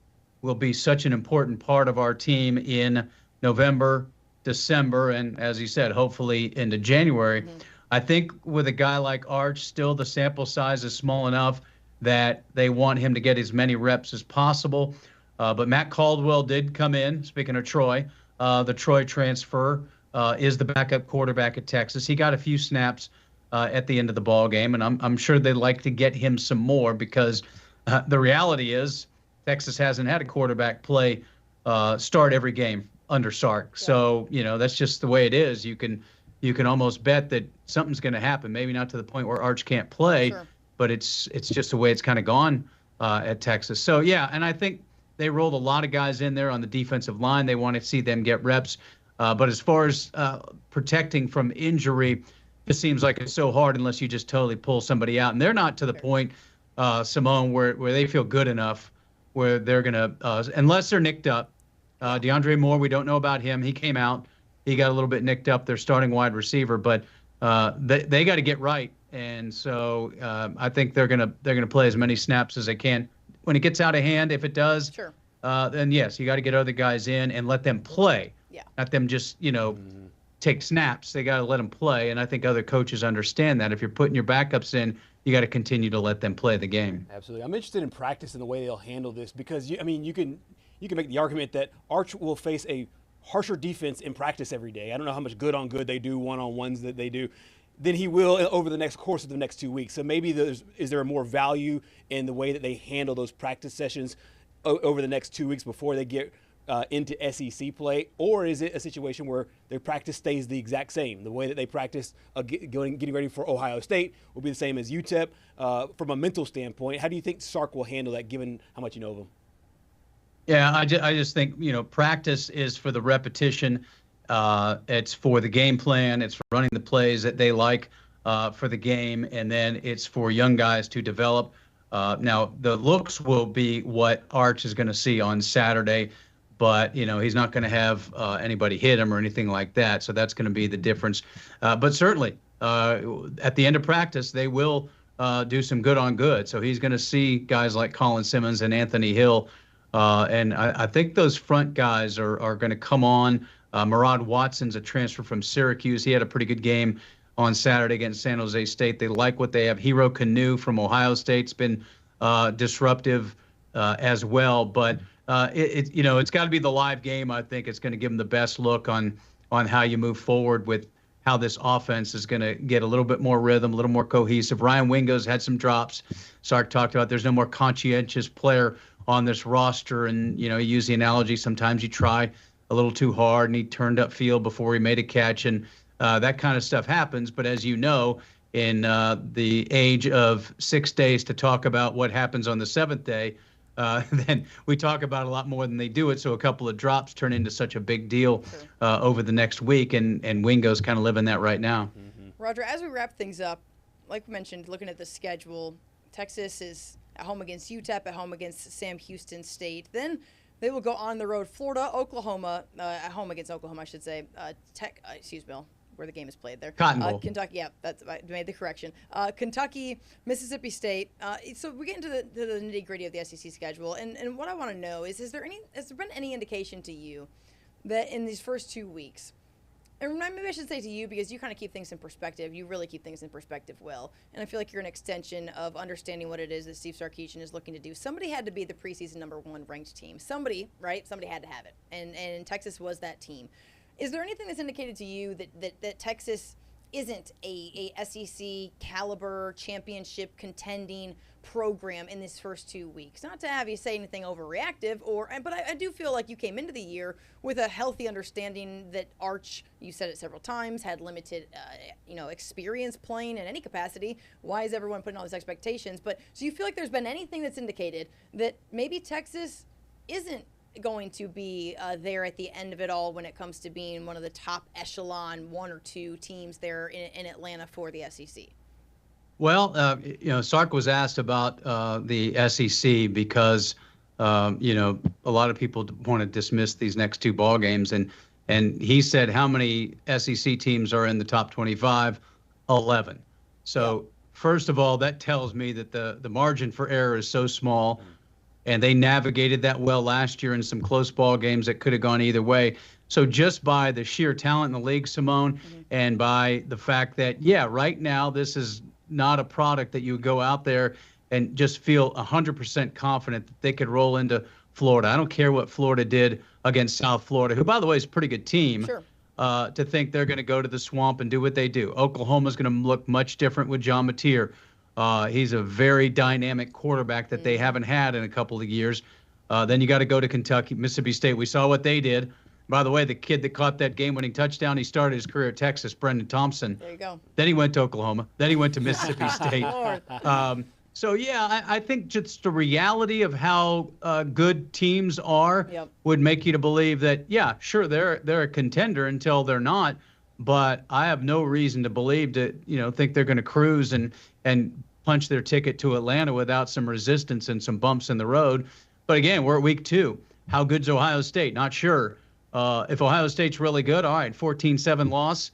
will be such an important part of our team in November, December, and as he said, hopefully into January. I think with a guy like Arch, still the sample size is small enough that they want him to get as many reps as possible. But Matt Caldwell did come in, speaking of Troy, the Troy transfer. Is the backup quarterback at Texas. He got a few snaps at the end of the ball game, and I'm sure they'd like to get him some more because the reality is Texas hasn't had a quarterback start every game under Sark. So, that's just the way it is. You can almost bet that something's going to happen. Maybe not to the point where Arch can't play, but it's just the way it's kind of gone at Texas. So, yeah, and I think they rolled a lot of guys in there on the defensive line. They want to see them get reps. But as far as protecting from injury, it seems like it's so hard unless you just totally pull somebody out. And they're not to the point, Simone, where they feel good enough where they're going to, unless they're nicked up. DeAndre Moore, we don't know about him. He came out. He got a little bit nicked up. They're starting wide receiver, but they got to get right. And so I think they're gonna play as many snaps as they can. When it gets out of hand, if it does, then yes, you got to get other guys in and let them play. Not them just, take snaps. They got to let them play. And I think other coaches understand that. If you're putting your backups in, you got to continue to let them play the game. Absolutely. I'm interested in practice and the way they'll handle this because, you can make the argument that Arch will face a harsher defense in practice every day. I don't know how much good on good they do, one-on-ones that they do, than he will over the next course of the next 2 weeks. So maybe is there more value in the way that they handle those practice sessions over the next 2 weeks before they get into SEC play, or is it a situation where their practice stays the exact same? The way that they practice getting ready for Ohio State will be the same as UTEP. From a mental standpoint, how do you think Sark will handle that given how much you know of him? Yeah, I just think, practice is for the repetition. It's for the game plan. It's for running the plays that they like for the game, and then it's for young guys to develop. Now, the looks will be what Arch is going to see on Saturday. But, he's not going to have anybody hit him or anything like that. So that's going to be the difference. But certainly, at the end of practice, they will do some good on good. So he's going to see guys like Colin Simmons and Anthony Hill. And I think those front guys are going to come on. Murad Watson's a transfer from Syracuse. He had a pretty good game on Saturday against San Jose State. They like what they have. Hero Kanu from Ohio State's been disruptive as well. But it's got to be the live game. I think it's going to give them the best look on how you move forward with how this offense is going to get a little bit more rhythm, a little more cohesive. Ryan Wingo's had some drops. Sark talked about there's no more conscientious player on this roster, and he used the analogy sometimes you try a little too hard and he turned upfield before he made a catch, and that kind of stuff happens. But as you know, in the age of 6 days to talk about what happens on the 7th day, then we talk about a lot more than they do it. So a couple of drops turn into such a big deal over the next week, and Wingo's kind of living that right now. Roger, as we wrap things up, like we mentioned, looking at the schedule, Texas is at home against UTEP, at home against Sam Houston State. Then they will go on the road, Florida, Oklahoma, at home against Oklahoma, I should say. Where the game is played there. Cotton Bowl. Kentucky, yeah, I made the correction. Kentucky, Mississippi State. So we get into the nitty-gritty of the SEC schedule, and what I want to know is has there been any indication to you that in these first 2 weeks, and maybe I should say to you because you kind of keep things in perspective. You really keep things in perspective, Will. And I feel like you're an extension of understanding what it is that Steve Sarkisian is looking to do. Somebody had to be the preseason #1 ranked team. Somebody, right? Somebody had to have it. And Texas was that team. Is there anything that's indicated to you that Texas isn't a SEC caliber championship contending program in this first 2 weeks? Not to have you say anything overreactive, but I do feel like you came into the year with a healthy understanding that Arch, you said it several times, had limited experience playing in any capacity. Why is everyone putting all these expectations? But so you feel like there's been anything that's indicated that maybe Texas isn't going to be there at the end of it all when it comes to being one of the top echelon 1 or 2 teams there in Atlanta for the SEC? Well, Sark was asked about the SEC because, a lot of people want to dismiss these next 2 ball games. And he said, how many SEC teams are in the top 25? 11. So first of all, that tells me that the margin for error is so small. And they navigated that well last year in some close ball games that could have gone either way. So just by the sheer talent in the league, Simone, and by the fact that, right now this is not a product that you would go out there and just feel 100% confident that they could roll into Florida. I don't care what Florida did against South Florida, who, by the way, is a pretty good team, to think they're going to go to the swamp and do what they do. Oklahoma's going to look much different with John Mateer. He's a very dynamic quarterback that they haven't had in a couple of years. Then you got to go to Kentucky, Mississippi State. We saw what they did. By the way, the kid that caught that game-winning touchdown, he started his career at Texas, Brendan Thompson. There you go. Then he went to Oklahoma. Then he went to Mississippi State. I think just the reality of how good teams are would make you to believe that, sure, they're a contender until they're not. But I have no reason to believe think they're going to cruise and punch their ticket to Atlanta without some resistance and some bumps in the road. But again, we're at week 2. How good's Ohio State? Not sure. If Ohio State's really good, all right, 14-7 loss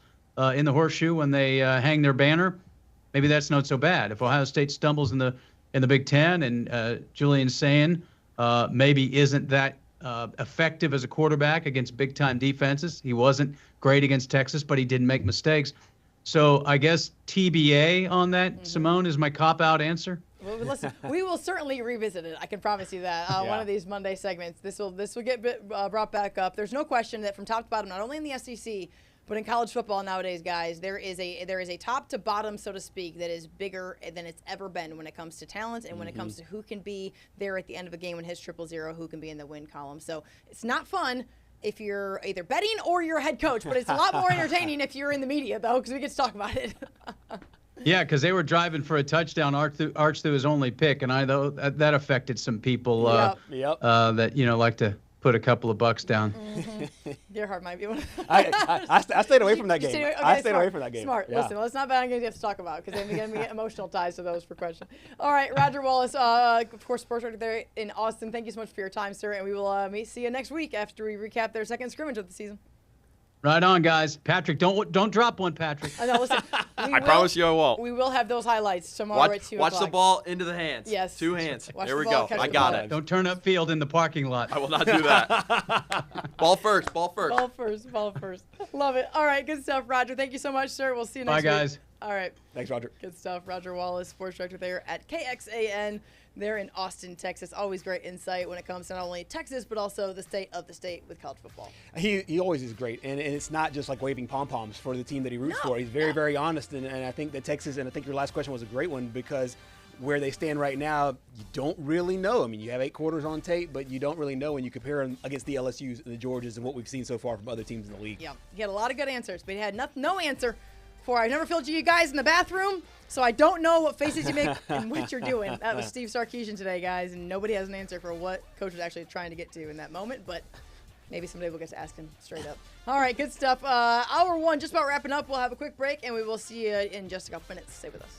in the horseshoe when they hang their banner, maybe that's not so bad. If Ohio State stumbles in the Big Ten and Julian Sayin maybe isn't that effective as a quarterback against big-time defenses. He wasn't great against Texas, but he didn't make mistakes. So I guess TBA on that, Simone, is my cop-out answer. Well, listen, we will certainly revisit it. I can promise you that. One of these Monday segments, this will get brought back up. There's no question that from top to bottom, not only in the SEC, but in college football nowadays, guys, there is a top to bottom, so to speak, that is bigger than it's ever been when it comes to talent and when it comes to who can be there at the end of a game when hits 0-0, who can be in the win column. So it's not fun if you're either betting or you're a head coach, but it's a lot more entertaining if you're in the media, though, because we get to talk about it. Yeah, because they were driving for a touchdown, Arch threw his only pick, and that affected some people that like to put a couple of bucks down. Gerhard might be one. I stayed away from that game. I stayed away from that game. Smart. Yeah. Listen, let's not bad games you have to talk about because then we get emotional ties to those for questions. All right, Roger Wallace, of course, sports director there in Austin. Thank you so much for your time, sir, and we will see you next week after we recap their second scrimmage of the season. Right on, guys. Patrick, don't drop one, Patrick. I know. Listen, I promise you I won't. We will have those highlights tomorrow at 2 o'clock. Watch the ball into the hands. Yes. 2 hands. There we go. I got it. Don't turn up field in the parking lot. I will not do that. Ball first. Ball first. Ball first. Love it. All right. Good stuff, Roger. Thank you so much, sir. We'll see you next week. Bye, guys. All right. Thanks, Roger. Good stuff. Roger Wallace, sports director there at KXAN. They're in Austin, Texas. Always great insight when it comes to not only Texas, but also the state of the state with college football. He always is great, and it's not just like waving pom-poms for the team that he roots for. He's very, very honest, and I think that Texas, and I think your last question was a great one because where they stand right now, you don't really know. I mean, you have 8 quarters on tape, but you don't really know when you compare them against the LSUs and the Georgias and what we've seen so far from other teams in the league. Yeah, he had a lot of good answers, but he had no answer for I've never filmed you guys in the bathroom, so I don't know what faces you make and what you're doing. That was Steve Sarkisian today, guys, and nobody has an answer for what Coach was actually trying to get to in that moment, but maybe someday we'll get to ask him straight up. All right, good stuff. Hour 1 just about wrapping up. We'll have a quick break, and we will see you in just a couple minutes. Stay with us.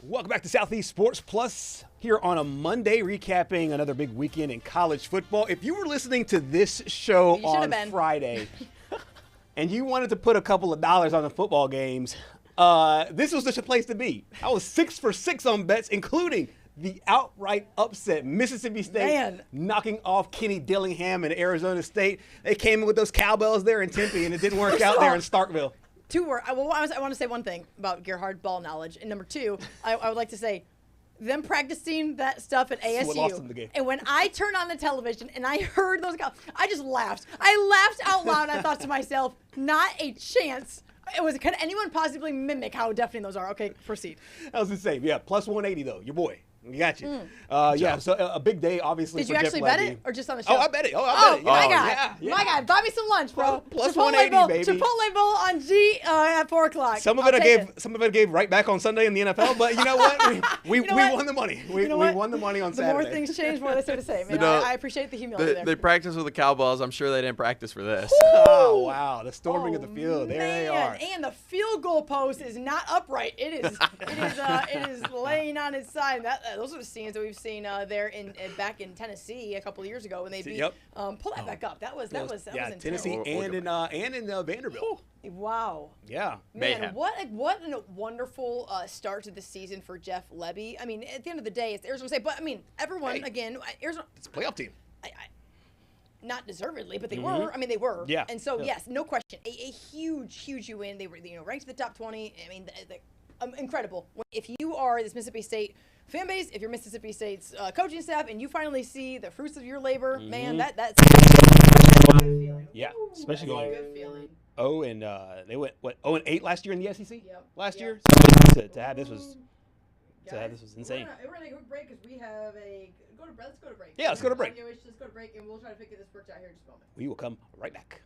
Welcome back to Southeast Sports Plus here on a Monday, recapping another big weekend in college football. If you were listening to this show on Friday and you wanted to put a couple of dollars on the football games, this was such a place to be. I was 6 for 6 on bets, including the outright upset. Mississippi State knocking off Kenny Dillingham and Arizona State. They came in with those cowbells there in Tempe, and it didn't work out there in Starkville. I want to say one thing about Gerhard ball knowledge. And number 2, I would like to say, them practicing that stuff at ASU. What lost them the game. And when I turned on the television and I heard those guys, I just laughed. I laughed out loud. I thought to myself, not a chance. Can anyone possibly mimic how deafening those are? Okay, proceed. I was the same. Yeah, plus 180 though. Your boy. We got you. Yeah, so a big day, obviously. Did you actually bet it or just on the show? Oh, I bet it. I bet it. My God. Yeah. My God. Buy me some lunch, bro. Plus Chipotle 180, bowl, baby. Chipotle bowl on G at 4 o'clock. Some of it I gave right back on Sunday in the NFL, but you know what? We won the money. We won the money on Saturday. The more things change, more they stay the same. I appreciate the humility there. They practice with the Cowboys. I'm sure they didn't practice for this. Oh, wow. The storming of the field. There they are. And the field goal post is not upright. It is laying on its side. Those are the scenes that we've seen there back in Tennessee a couple of years ago when they beat. Pull that back up. That was intense. Tennessee and in Vanderbilt. Wow. Yeah. Man, what a wonderful start to the season for Jeff Lebby. I mean, at the end of the day, it's Arizona State, but I mean, everyone again. Arizona. It's a playoff team. Not deservedly, but they were. I mean, they were. Yeah. And so yes, no question, a huge win. They were ranked in the top 20. I mean, incredible. If you are this Mississippi State fan base, if you're Mississippi State's coaching staff, and you finally see the fruits of your labor, man, that's a good feeling. Yeah, especially going. A good feeling. They went 0-8 last year in the SEC. Yep. Last year. So to have this was This was insane. We're gonna take a quick break because we have let's go to break. Yeah, let's go to break. Let's go to break, and we'll try to figure this worked out here in just a moment. We will come right back.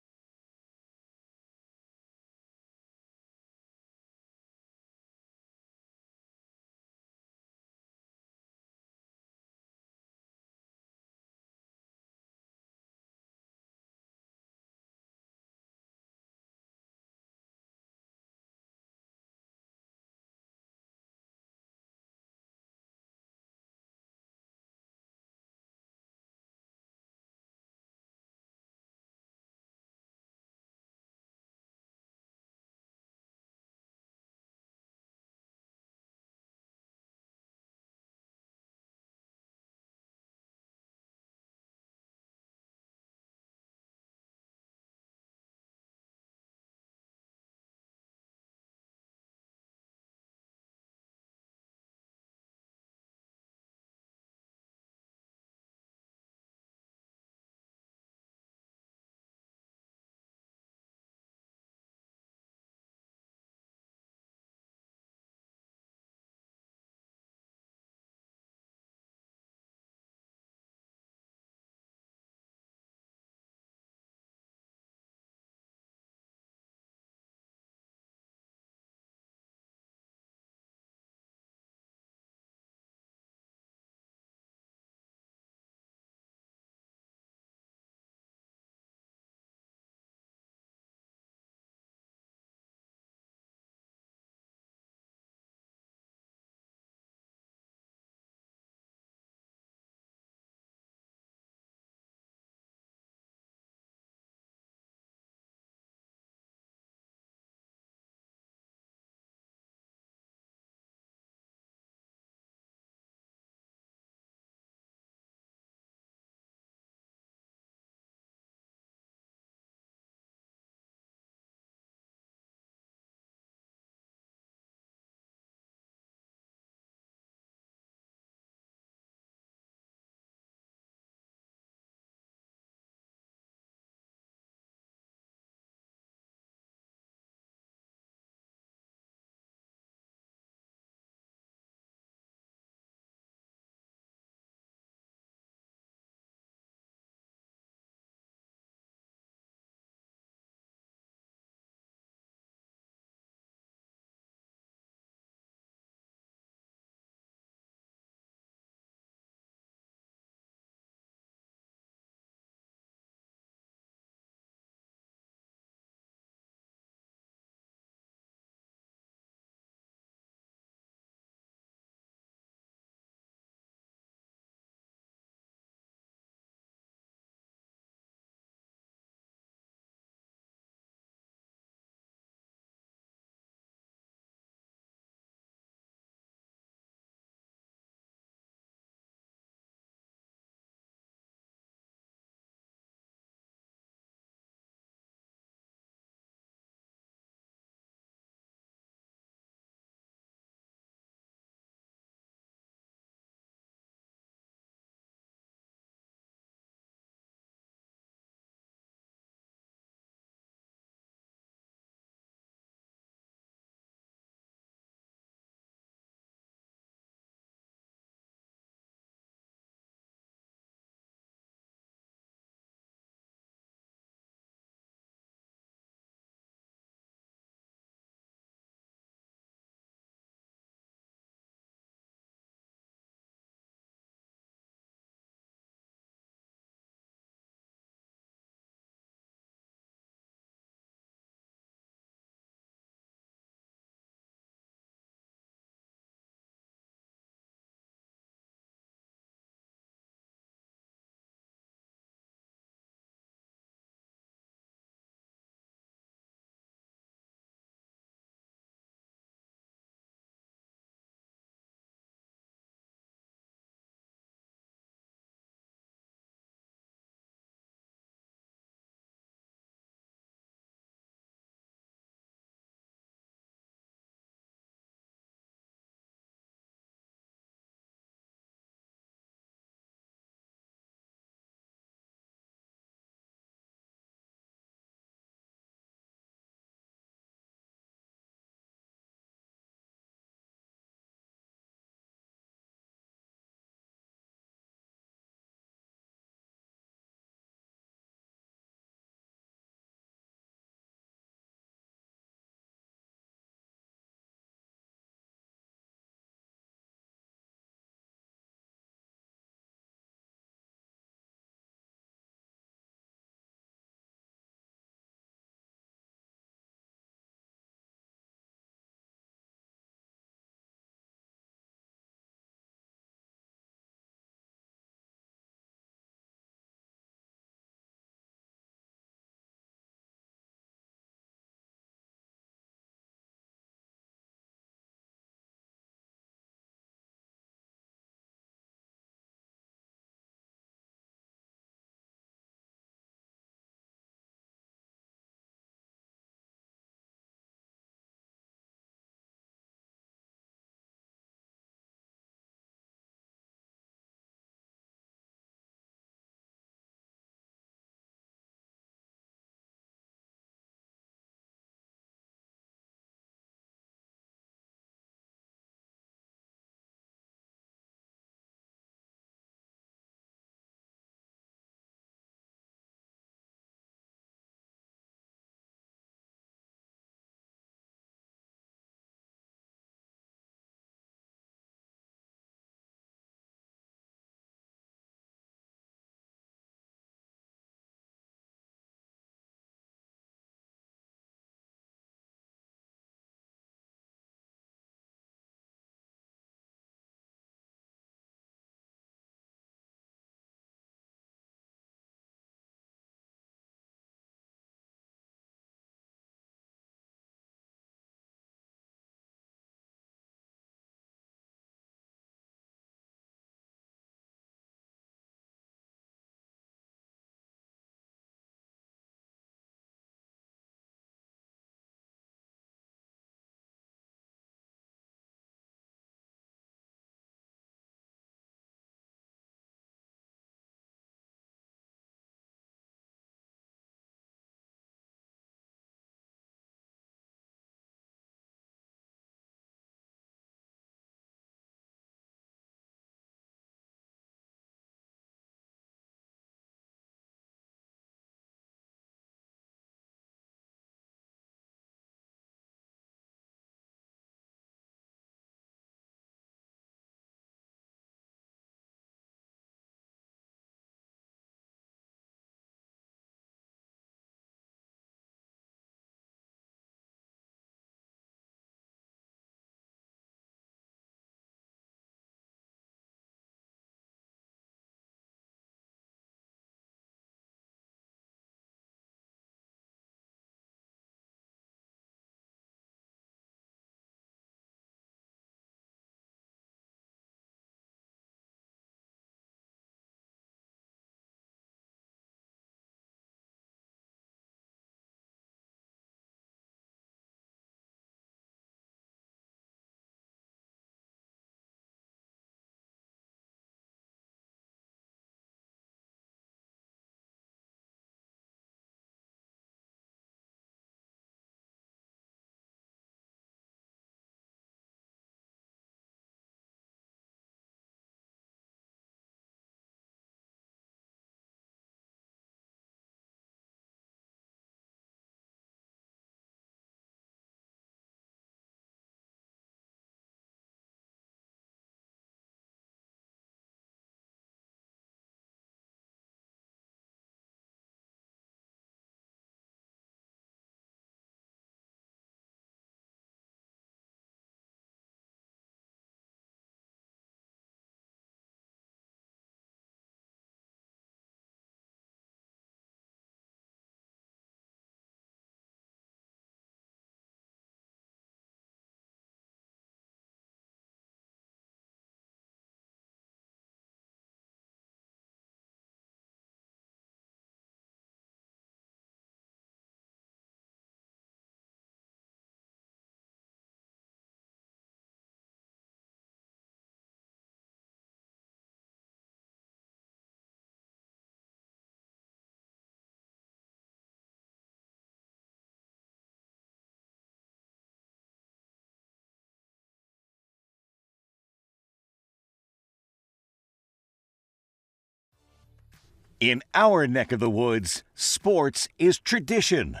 In our neck of the woods, sports is tradition.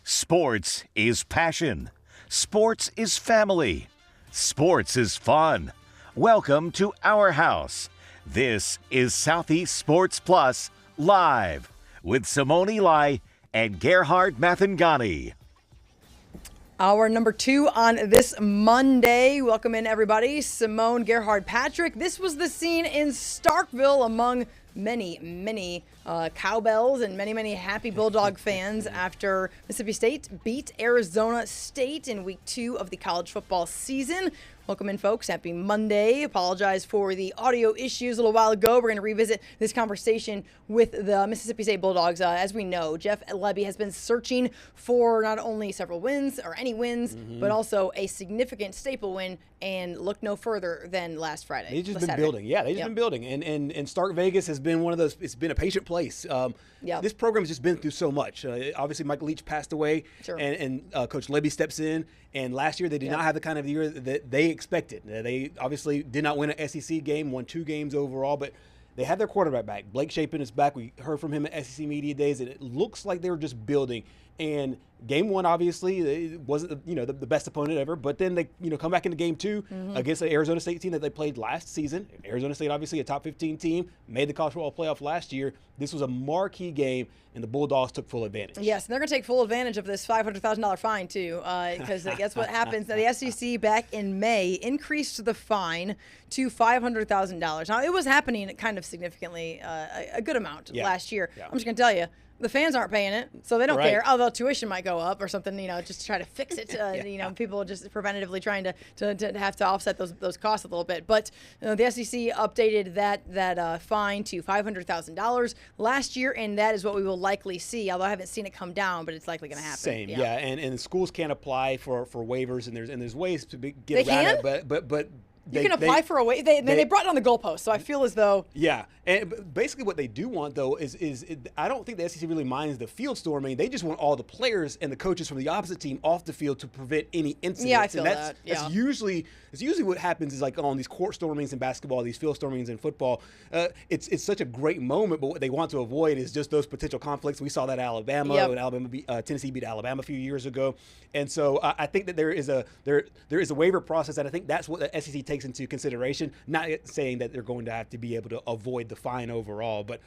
Sports is passion. Sports is family. Sports is fun. Welcome to our house. This is Southeast Sports Plus Live with Simone and Gerhard Mathangani. Hour number 2 on this Monday. Welcome in, everybody. Simone, Gerhard, Patrick. This was the scene in Starkville among many cowbells and many happy Bulldog fans after Mississippi State beat Arizona State in week 2 of the college football season. Welcome in, folks. Happy Monday. Apologize for the audio issues a little while ago. We're going to revisit this conversation with the Mississippi State Bulldogs. As we know, Jeff Lebby has been searching for not only several wins or any wins, but also a significant staple win, and look no further than last Friday. They've just been building. Yeah, they've just been building. And Stark Vegas has been one of those, it's been a patient place. This program has just been through so much. Obviously, Michael Leach passed away, and Coach Lebby steps in. And last year, they did not have the kind of year that they expected. They obviously did not win an SEC game, won 2 games overall, but they had their quarterback back. Blake Shapen is back. We heard from him at SEC Media Days, and it looks like they were just building. And game 1, obviously, it wasn't the best opponent ever. But then they come back into game 2 against the Arizona State team that they played last season. Arizona State, obviously, a top 15 team, made the college football playoff last year. This was a marquee game, and the Bulldogs took full advantage. Yes, and they're going to take full advantage of this $500,000 fine, too, because that's what happens. Now, the SEC back in May increased the fine to $500,000. Now, it was happening kind of significantly, a good amount last year. I'm just going to tell you, the fans aren't paying it, so they don't care. Although tuition might go up or something, just to try to fix it. People just preventatively trying to have to offset those costs a little bit. But the SEC updated that fine to $500,000 last year, and that is what we will likely see. Although I haven't seen it come down, but it's likely going to happen. Same, and schools can't apply for waivers, and there's ways to get around it, but. You can apply for a waiver. They brought down the goalpost, so I feel as though. Yeah, and basically what they do want, though, is I don't think the SEC really minds the field storming. They just want all the players and the coaches from the opposite team off the field to prevent any incidents. Yeah, I feel that. That's usually what happens is like on these court stormings in basketball, these field stormings in football. It's such a great moment, but what they want to avoid is just those potential conflicts. We saw that Alabama and Tennessee beat Alabama a few years ago, and so I think that there is a waiver process, and I think that's what the SEC takes into consideration. Not saying that they're going to have to be able to avoid the fine overall, but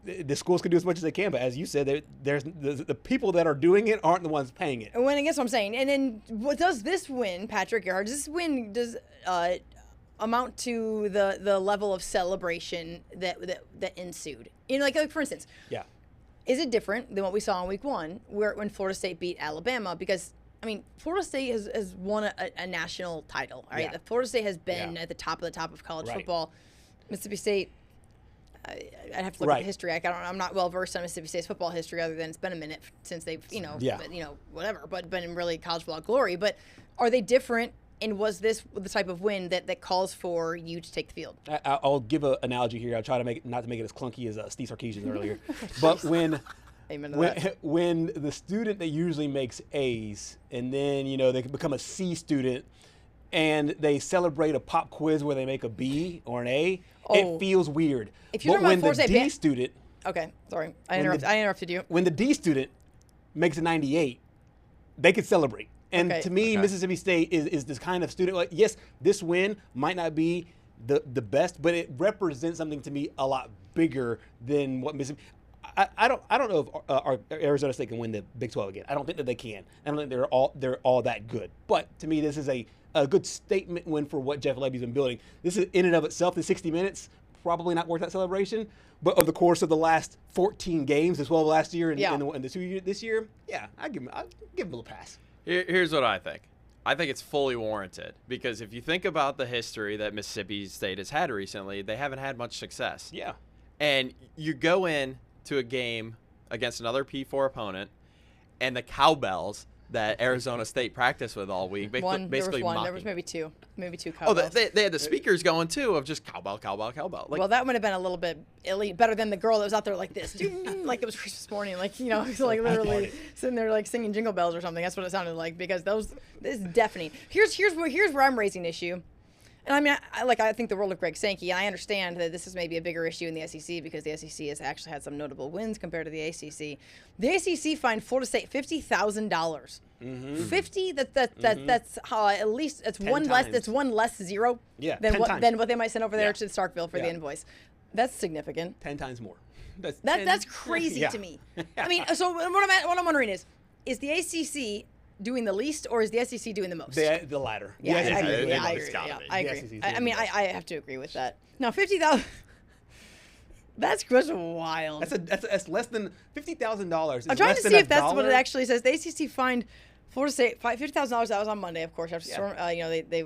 the schools can do as much as they can. But as you said, there's the people that are doing it aren't the ones paying it. When I guess what I'm saying, and then what does this win, Patrick Gerhard? Does this win amount to the level of celebration that ensued? Like for instance, is it different than what we saw in week 1, when Florida State beat Alabama? Because Florida State has won a national title. All right, Florida State has been at the top of college football. Mississippi State, I'd have to look at the history. I'm not well versed on Mississippi State's football history, other than it's been a minute since they've whatever, but been in really college football glory. But are they different? And was this the type of win that calls for you to take the field? I'll give an analogy here. I'll try to not to make it as clunky as Steve Sarkisian earlier, but when the student that usually makes A's and then they become a C student and they celebrate a pop quiz where they make a B or an A, it feels weird. If you're when the D student, okay, sorry, I interrupted you. When the D student makes a 98, they can celebrate. And to me, Mississippi State is this kind of student. Like, yes, this win might not be the best, but it represents something to me a lot bigger than what Mississippi. I don't know if Arizona State can win the Big 12 again. I don't think that they can. I don't think they're all that good. But to me, this is a good statement win for what Jeff Lebby's been building. This is in and of itself, the 60 minutes, probably not worth that celebration. But over the course of the last 14 games, as well as last year and the 2 years this year, I'll give him a little pass. Here's what I think. I think it's fully warranted because if you think about the history that Mississippi State has had recently, they haven't had much success. Yeah. And you go in to a game against another P4 opponent, and the cowbells that Arizona State practiced with all week. Basically there was maybe two cowbells. They had the speakers going too of just cowbell. Well, that would have been a little bit elite, better than the girl that was out there like this, like it was Christmas morning, like it's like literally sitting there like singing Jingle Bells or something. That's what it sounded like because this is deafening. Here's where I'm raising issue. And I mean, I think the role of Greg Sankey, and I understand that this is maybe a bigger issue in the SEC because the SEC has actually had some notable wins compared to the ACC. The ACC fined Florida State $50,000. Mm-hmm. 50. That's at least it's one less. That's one less zero. Yeah, than what they might send over there to Starkville for the invoice. That's significant. 10 times more. That's crazy to me. I mean, so what I'm wondering is the ACC doing the least, or is the SEC doing the most? The latter. Yeah, I agree. I agree. I mean, I have to agree with that. Now, 50,000. That's wild. That's less than $50,000. I'm trying to see if that's what it actually says. The ACC fined Florida State $50,000. That was on Monday, of course. After storm, they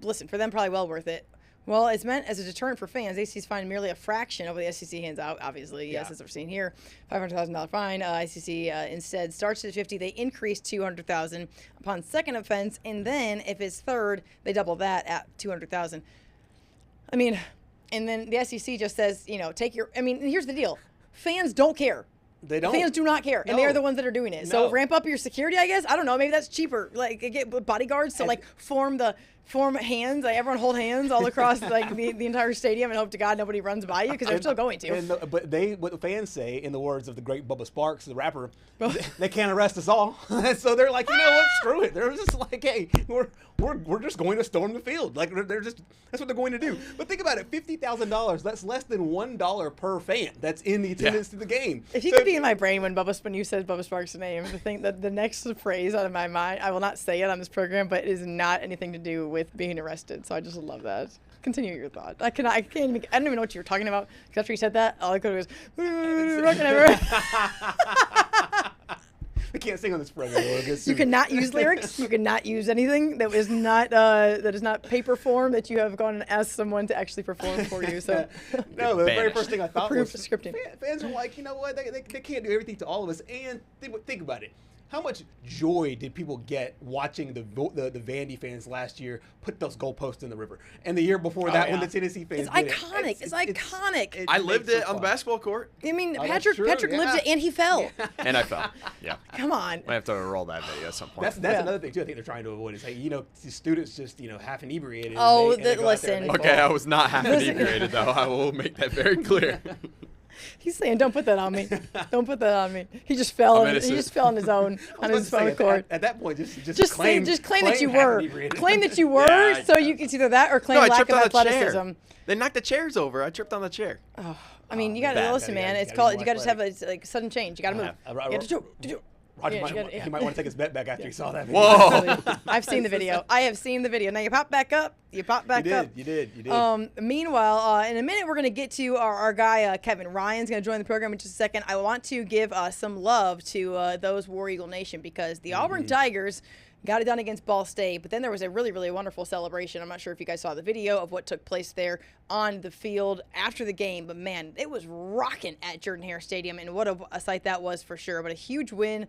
listen, for them probably well worth it. Well, it's meant as a deterrent for fans. ACC's fined merely a fraction of what the SEC hands out, obviously, as we're seeing here. $500,000 fine. ICC instead starts at 50. They increase $200,000 upon second offense, and then if it's third, they double that at $200,000. I mean, and then the SEC just says, take your. I mean, here's the deal: fans don't care. They don't. Fans do not care, and they are the ones that are doing it. So ramp up your security, I guess. I don't know. Maybe that's cheaper. Like get bodyguards to form hands. Like everyone hold hands all across the entire stadium, and hope to God nobody runs by you because they're still going to. But what the fans say, in the words of the great Bubba Sparks, the rapper, they can't arrest us all. So they're like, you know what? Screw it. They're just like, hey, we're just going to storm the field. Like that's what they're going to do. But think about it, $50,000. That's less than $1 per fan. That's in the attendance to the game. If you could be in my brain when you said Bubba Sparks' name, the thing that the next phrase out of my mind, I will not say it on this program, but it is not anything to do with being arrested. So I just love that. Continue your thought. I don't even know what you were talking about because after you said that, all I could was We can't sing on this program. You cannot use lyrics. You cannot use anything that is not paper form that you have gone and asked someone to actually perform for you. So no, the very first thing I thought was scripting. Fans are like, you know what? They can't do everything to all of us. And think about it. How much joy did people get watching the Vandy fans last year put those goalposts in the river? And the year before that, when the Tennessee fans did iconic. It's iconic. I lived it on the basketball court. I mean, Patrick lived it, and he fell. And I fell. Yeah. Come on. I have to roll that video at some point. That's another thing, too, I think they're trying to avoid is, hey, the students just, half inebriated. Oh, listen. Okay, I was not half inebriated, though. I will make that very clear. He's saying, "Don't put that on me. Don't put that on me." He just fell. He just fell on his own accord. At that point, just claim that you were. Claim that you were, so you can either that or claim lack of athleticism. They knocked the chairs over. I tripped on the chair. Oh, I mean, you got to listen, man. It's called. You got to just have a sudden change. You got to move. He might want to take his bet back after he saw that video. Whoa! I've seen the video. I have seen the video. Now you pop back up. You did. You did. Meanwhile, in a minute, we're going to get to our guy, Kevin Ryan's going to join the program in just a second. I want to give some love to those War Eagle Nation because the Auburn Tigers got it done against Ball State, but then there was a really, really wonderful celebration. I'm not sure if you guys saw the video of what took place there on the field after the game, but man, it was rocking at Jordan-Hare Stadium, and what a sight that was for sure. But a huge win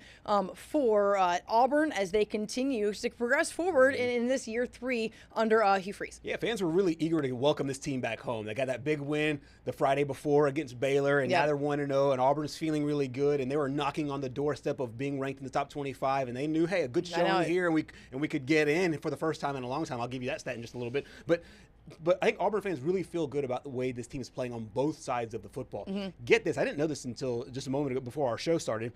for Auburn as they continue to progress forward in this year 3 under Hugh Freeze. Yeah, fans were really eager to welcome this team back home. They got that big win the Friday before against Baylor, and now they're 1-0, and Auburn's feeling really good, and they were knocking on the doorstep of being ranked in the top 25, and they knew, hey, a good showing here. And we could get in for the first time in a long time. I'll give you that stat in just a little bit. But I think Auburn fans really feel good about the way this team is playing on both sides of the football. Get this, I didn't know this until just a moment ago before our show started.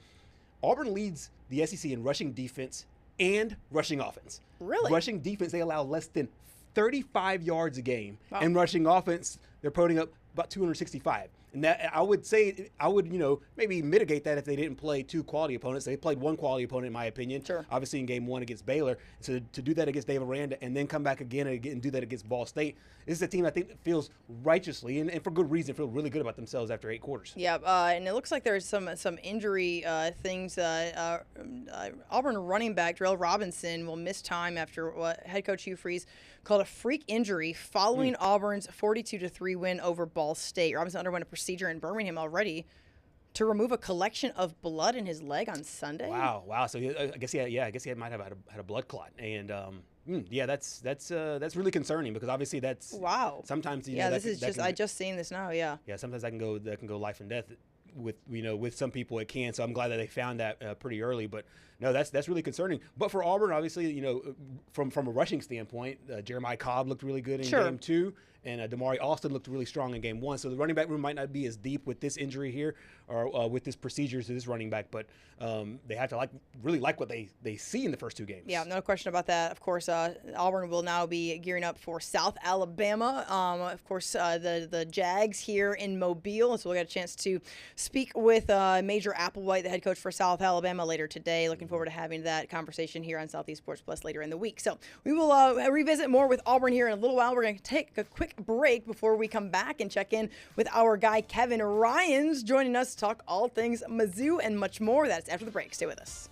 Auburn leads the SEC in rushing defense and rushing offense. Really? Rushing defense, they allow less than 35 yards a game. Wow. And rushing offense, they're putting up about 265. And that I would maybe mitigate that if they didn't play 2 quality opponents. They played 1 quality opponent, in my opinion. Sure. Obviously, in game 1 against Baylor. So to do that against Dave Aranda and then come back again and do that against Ball State, this is a team I think that feels righteously and for good reason feel really good about themselves after 8 quarters. Yeah, and it looks like there's some injury things. Auburn running back Darrell Robinson will miss time after what head coach Hugh Freeze called a freak injury following Auburn's 42-3 win over Ball State. Robinson underwent a procedure in Birmingham already to remove a collection of blood in his leg on Sunday. Wow. So I guess he might have had a blood clot, and that's really concerning because obviously that's wow. Sometimes I just seen this now. Yeah. Yeah, sometimes that can go life and death. with some people it can. So I'm glad that they found that pretty early. But no, that's really concerning. But for Auburn, obviously, from a rushing standpoint, Jeremiah Cobb looked really good in game 2, and Damari Austin looked really strong in game 1. So the running back room might not be as deep with this injury here or with this procedure to this running back, but they have to really like what they see in the first 2 games. Yeah, no question about that. Of course, Auburn will now be gearing up for South Alabama. Of course, the Jags here in Mobile. So we'll get a chance to speak with Major Applewhite, the head coach for South Alabama, later today. Looking forward to having that conversation here on Southeast Sports Plus later in the week. So we will revisit more with Auburn here in a little while. We're going to take a quick break before we come back and check in with our guy Kevin Ryans joining us to talk all things Mizzou and much more. That's after the break. Stay with us.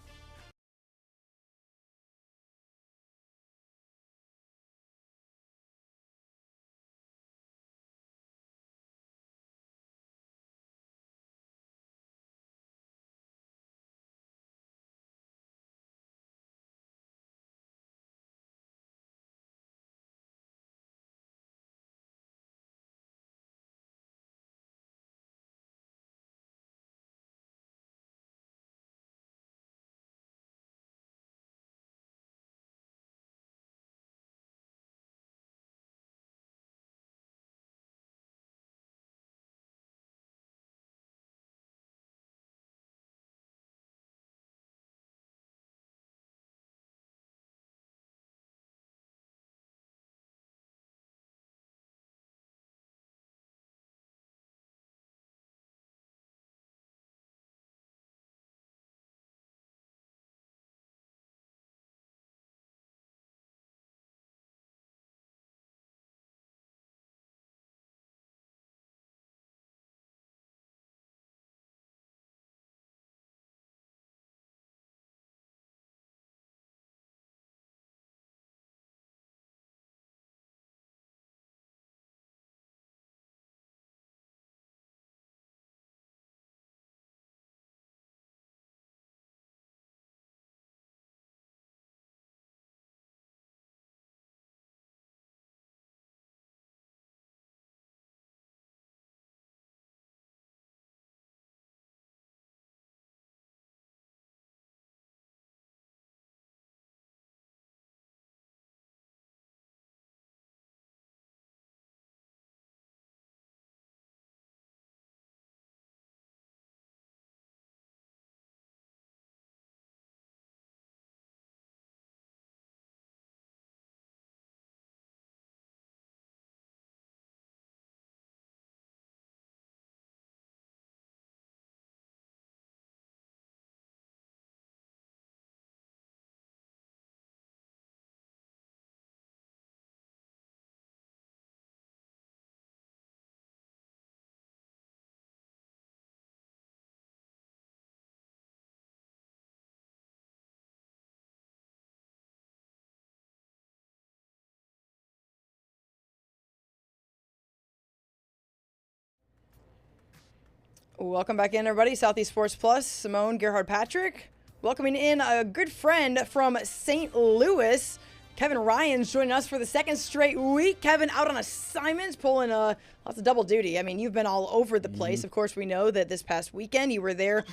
Welcome back in, everybody. Southeast Sports Plus, Simone, Gerhard, Patrick. Welcoming in a good friend from St. Louis, Kevin Ryans, joining us for the second straight week. Kevin, out on assignments, pulling lots of double duty. I mean, you've been all over the place. Of course, we know that this past weekend you were there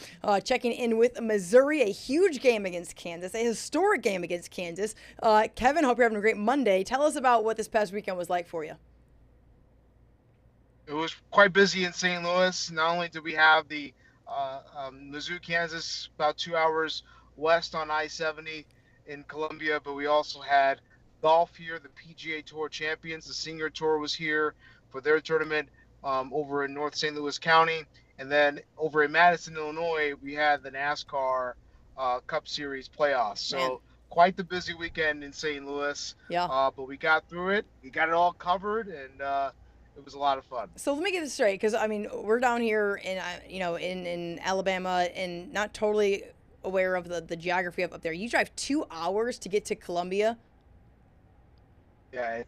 checking in with Missouri, a huge game against Kansas, a historic game against Kansas. Kevin, hope you're having a great Monday. Tell us about what this past weekend was like for you. It was quite busy in St. Louis. Not only did we have the Mizzou, Kansas, about 2 hours west on I-70 in Columbia, but we also had golf here. The PGA Tour champions, the Senior Tour, was here for their tournament over in North St. Louis County. And then over in Madison, Illinois, we had the NASCAR Cup Series playoffs. So quite the busy weekend in St. Louis. Yeah. But we got through it. We got it all covered, and it was a lot of fun. So let me get this straight, because I mean, we're down here in in Alabama and not totally aware of the geography up there. You drive 2 hours to get to Columbia. Yeah,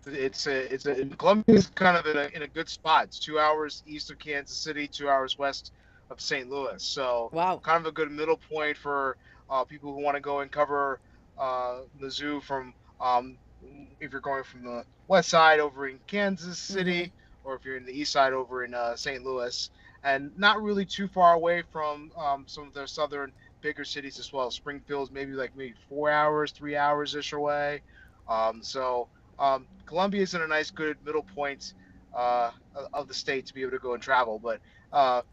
Columbia's kind of in a good spot. It's 2 hours east of Kansas City, 2 hours west of St. Louis. So kind of a good middle point for people who want to go and cover Mizzou from if you're going from the west side over in Kansas City, or if you're in the east side over in St. Louis. and not really too far away from some of their southern bigger cities as well. Springfield's maybe 4 hours, 3 hours ish away. Columbia's in a nice, good middle point uh, of the state to be able to go and travel. But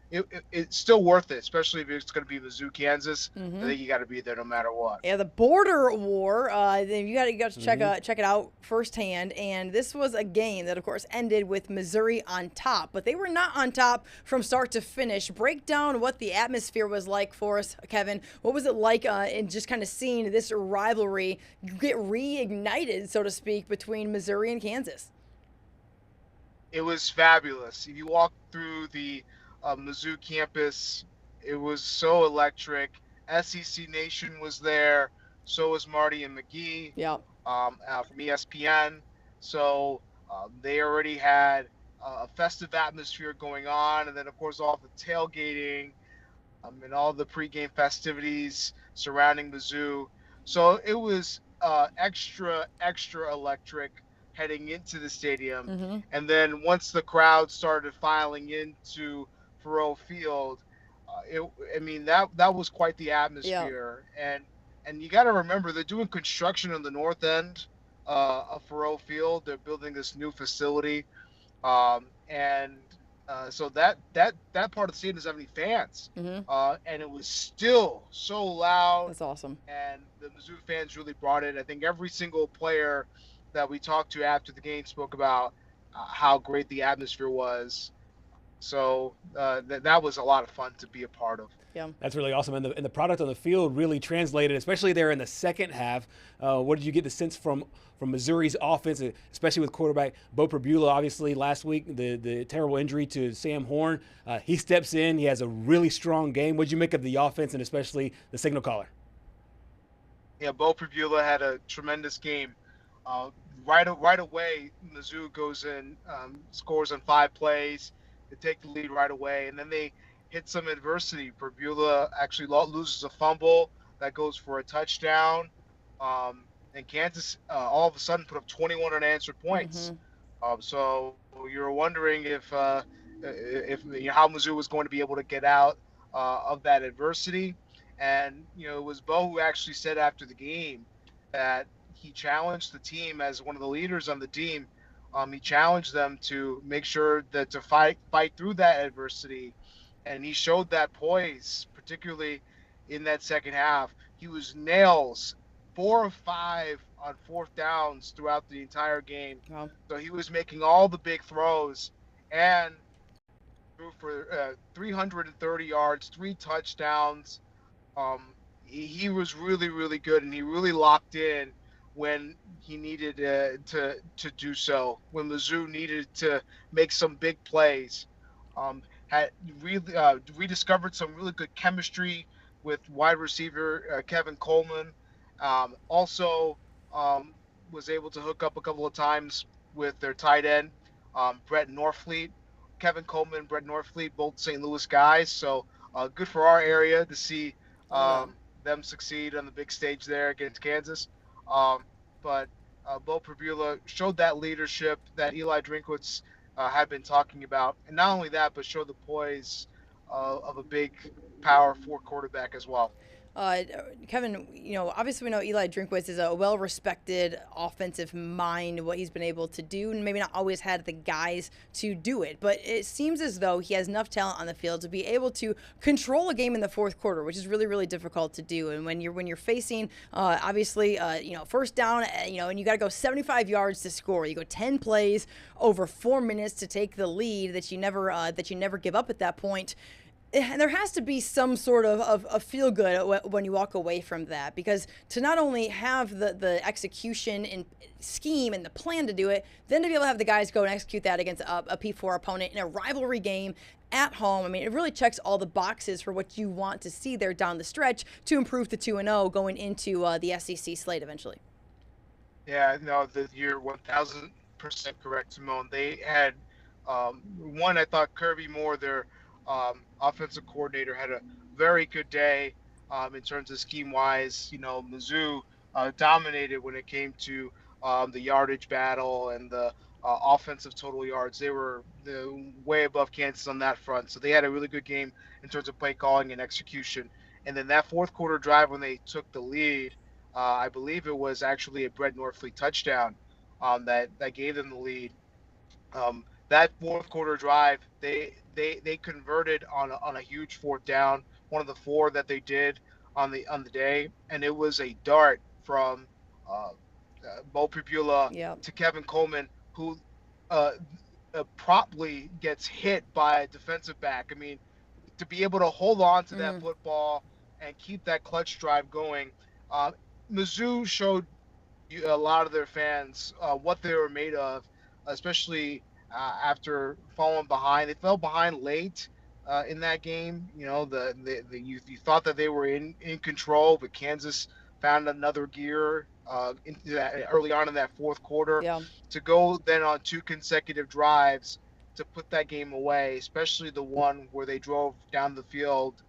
it's still worth it, especially if it's going to be Mizzou, Kansas. I think you got to be there no matter what. Yeah, the border war. You got to check it out firsthand. And this was a game that, of course, ended with Missouri on top, but they were not on top from start to finish. Break down what the atmosphere was like for us, Kevin. What was it like in just kind of seeing this rivalry get reignited, so to speak, between Missouri and Kansas? It was fabulous. If you walk through the Mizzou campus, it was so electric. SEC Nation was there. So was Marty and McGee from ESPN. So they already had a festive atmosphere going on. And then, of course, all the tailgating and all the pregame festivities surrounding Mizzou. So it was extra electric heading into the stadium. And then once the crowd started filing into Faurot Field, that was quite the atmosphere. And you got to remember, they're doing construction on the north end of Faurot Field. They're building this new facility, so that part of the stadium doesn't have any fans, and it was still so loud. That's awesome. And the Mizzou fans really brought it. I think every single player that we talked to after the game spoke about how great the atmosphere was. So that was a lot of fun to be a part of. Yeah, that's really awesome. And the product on the field really translated, especially there in the second half. What did you get the sense from Missouri's offense, especially with quarterback Bo Pribula? Obviously, last week, the terrible injury to Sam Horn. He steps in. He has a really strong game. What did you make of the offense and especially the signal caller? Yeah, Bo Pribula had a tremendous game. Right away, Mizzou goes in, scores on 5 plays. They take the lead right away, and then they hit some adversity. Pribula actually loses a fumble that goes for a touchdown, and Kansas all of a sudden put up 21 unanswered points. So you're wondering if how Mizzou was going to be able to get out of that adversity. And it was Bo who actually said after the game that he challenged the team as one of the leaders on the team. He challenged them to make sure that to fight through that adversity, and he showed that poise, particularly in that second half. He was nails, 4 of 5 on 4th downs throughout the entire game. Wow. So he was making all the big throws and threw for 330 yards, 3 touchdowns. He was really, really good, and he really locked in when he needed to do so, when Mizzou needed to make some big plays. Had really rediscovered some really good chemistry with wide receiver Kevin Coleman. Also was able to hook up a couple of times with their tight end, Brett Norfleet. Kevin Coleman, Brett Norfleet, both St. Louis guys. So good for our area to see them succeed on the big stage there against Kansas. But Bo Pribula showed that leadership that Eli Drinkwitz had been talking about. And not only that, but showed the poise of a big power 4 quarterback as well. Kevin, obviously we know Eli Drinkwitz is a well-respected offensive mind, what he's been able to do, and maybe not always had the guys to do it. But it seems as though he has enough talent on the field to be able to control a game in the 4th quarter, which is really, really difficult to do. And when you're facing, obviously, first down, and you got to go 75 yards to score. You go 10 plays over 4 minutes to take the lead that you never give up at that point. And there has to be some sort of a feel good when you walk away from that, because to not only have the execution and scheme and the plan to do it, then to be able to have the guys go and execute that against a P4 opponent in a rivalry game at home. I mean, it really checks all the boxes for what you want to see there down the stretch to improve to 2-0 going into the SEC slate eventually. Yeah, no, you're 1,000% correct, Simone. They had one. I thought Kirby Moore, their offensive coordinator, had a very good day in terms of scheme-wise. Mizzou dominated when it came to the yardage battle and the offensive total yards. They were way above Kansas on that front. So they had a really good game in terms of play calling and execution. And then that fourth quarter drive when they took the lead, I believe it was actually a Brett Norfleet touchdown that gave them the lead. That fourth quarter drive, they converted on a huge fourth down, one of the four that they did on the day, and it was a dart from uh, Mo Pupula Yep. to Kevin Coleman, who uh, promptly gets hit by a defensive back. I mean, to be able to hold on to that football and keep that clutch drive going, uh, Mizzou showed a lot of their fans what they were made of, especially after falling behind. They fell behind late in that game. You know, you thought that they were in control, but Kansas found another gear into that early on in that fourth quarter Yeah. to go then on two consecutive drives to put that game away, especially the one where they drove down the field.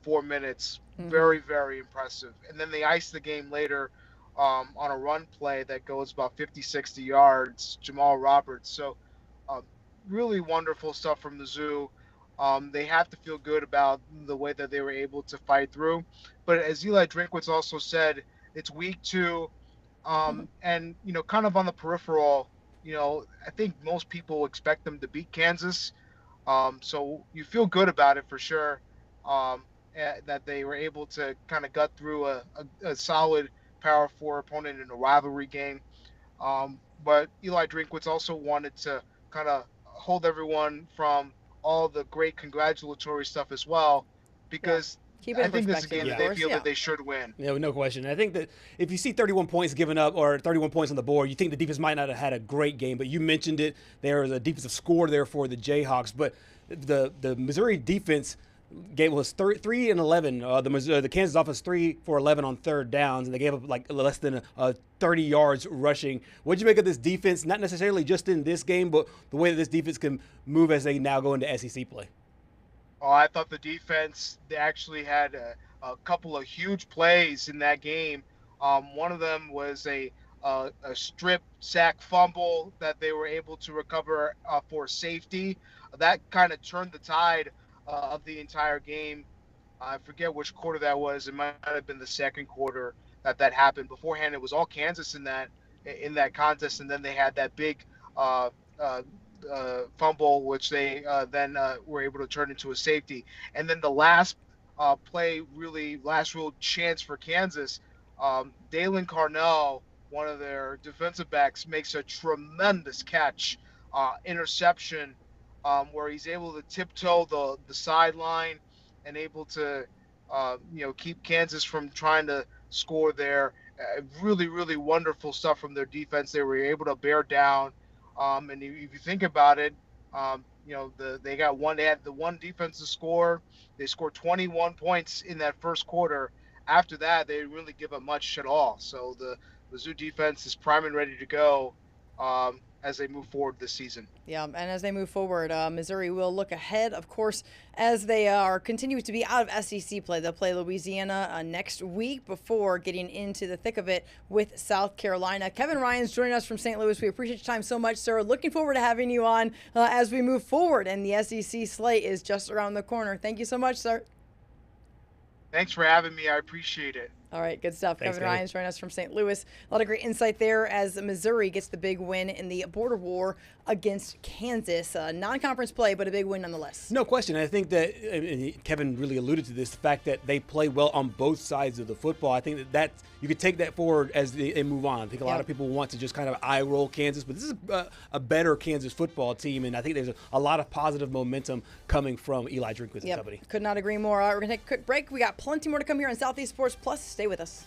4 minutes, very, very impressive. And then they iced the game later on a run play that goes about 50, 60 yards, Jamal Roberts. So um, really wonderful stuff from the zoo. They have to feel good about the way that they were able to fight through. But as Eli Drinkwitz also said, it's week 2. And, kind of on the peripheral, I think most people expect them to beat Kansas. So you feel good about it for sure, that they were able to kind of gut through a solid Power 4 opponent in a rivalry game. But Eli Drinkwitz also wanted to kind of hold everyone from all the great congratulatory stuff as well, because Keep it I in think this is a perspective, game of that they course, feel yeah. that they should win. Yeah, no question. I think that if you see 31 points given up or 31 points on the board, you think the defense might not have had a great game, but you mentioned it. There was a defensive score there for the Jayhawks, but the Missouri defense gave us 3 and 11. The Kansas offense 3 for 11 on third downs, and they gave up like less than 30 yards rushing. What'd you make of this defense? Not necessarily just in this game, but the way that this defense can move as they now go into SEC play. Oh, I thought the defense, they actually had a couple of huge plays in that game. One of them was a strip sack fumble that they were able to recover for safety. That kind of turned the tide of the entire game. I forget which quarter that was. It might have been the second quarter that happened. Beforehand, it was all Kansas in that contest, and then they had that big uh, uh, fumble, which they then were able to turn into a safety. And then the last last real chance for Kansas, Dalen Carnell, one of their defensive backs, makes a tremendous catch, interception, where he's able to tiptoe the sideline and able to, keep Kansas from trying to score there. Really, really wonderful stuff from their defense. They were able to bear down. And if you think about it, they had the one defensive score. They scored 21 points in that first quarter. After that, they didn't really give up much at all. So the Zoo defense is prime and ready to go as they move forward this season. Yeah, and as they move forward, Missouri will look ahead, of course, as they are continuing to be out of SEC play. They'll play Louisiana next week before getting into the thick of it with South Carolina. Kevin Ryan's joining us from St. Louis. We appreciate your time so much, sir. Looking forward to having you on as we move forward, and the SEC slate is just around the corner. Thank you so much, sir. Thanks for having me. I appreciate it. All right, good stuff. Thanks, Kevin Ryan's joining us from St. Louis. A lot of great insight there as Missouri gets the big win in the border war against Kansas. Non-conference play, but a big win nonetheless. No question. I think that Kevin really alluded to this, the fact that they play well on both sides of the football. I think that you could take that forward as they move on. I think a lot of people want to just kind of eye roll Kansas, but this is a better Kansas football team, and I think there's a lot of positive momentum coming from Eli Drinkwitz and company. Could not agree more. We're going to take a quick break. We got plenty more to come here on Southeast Sports Plus. Stay with us.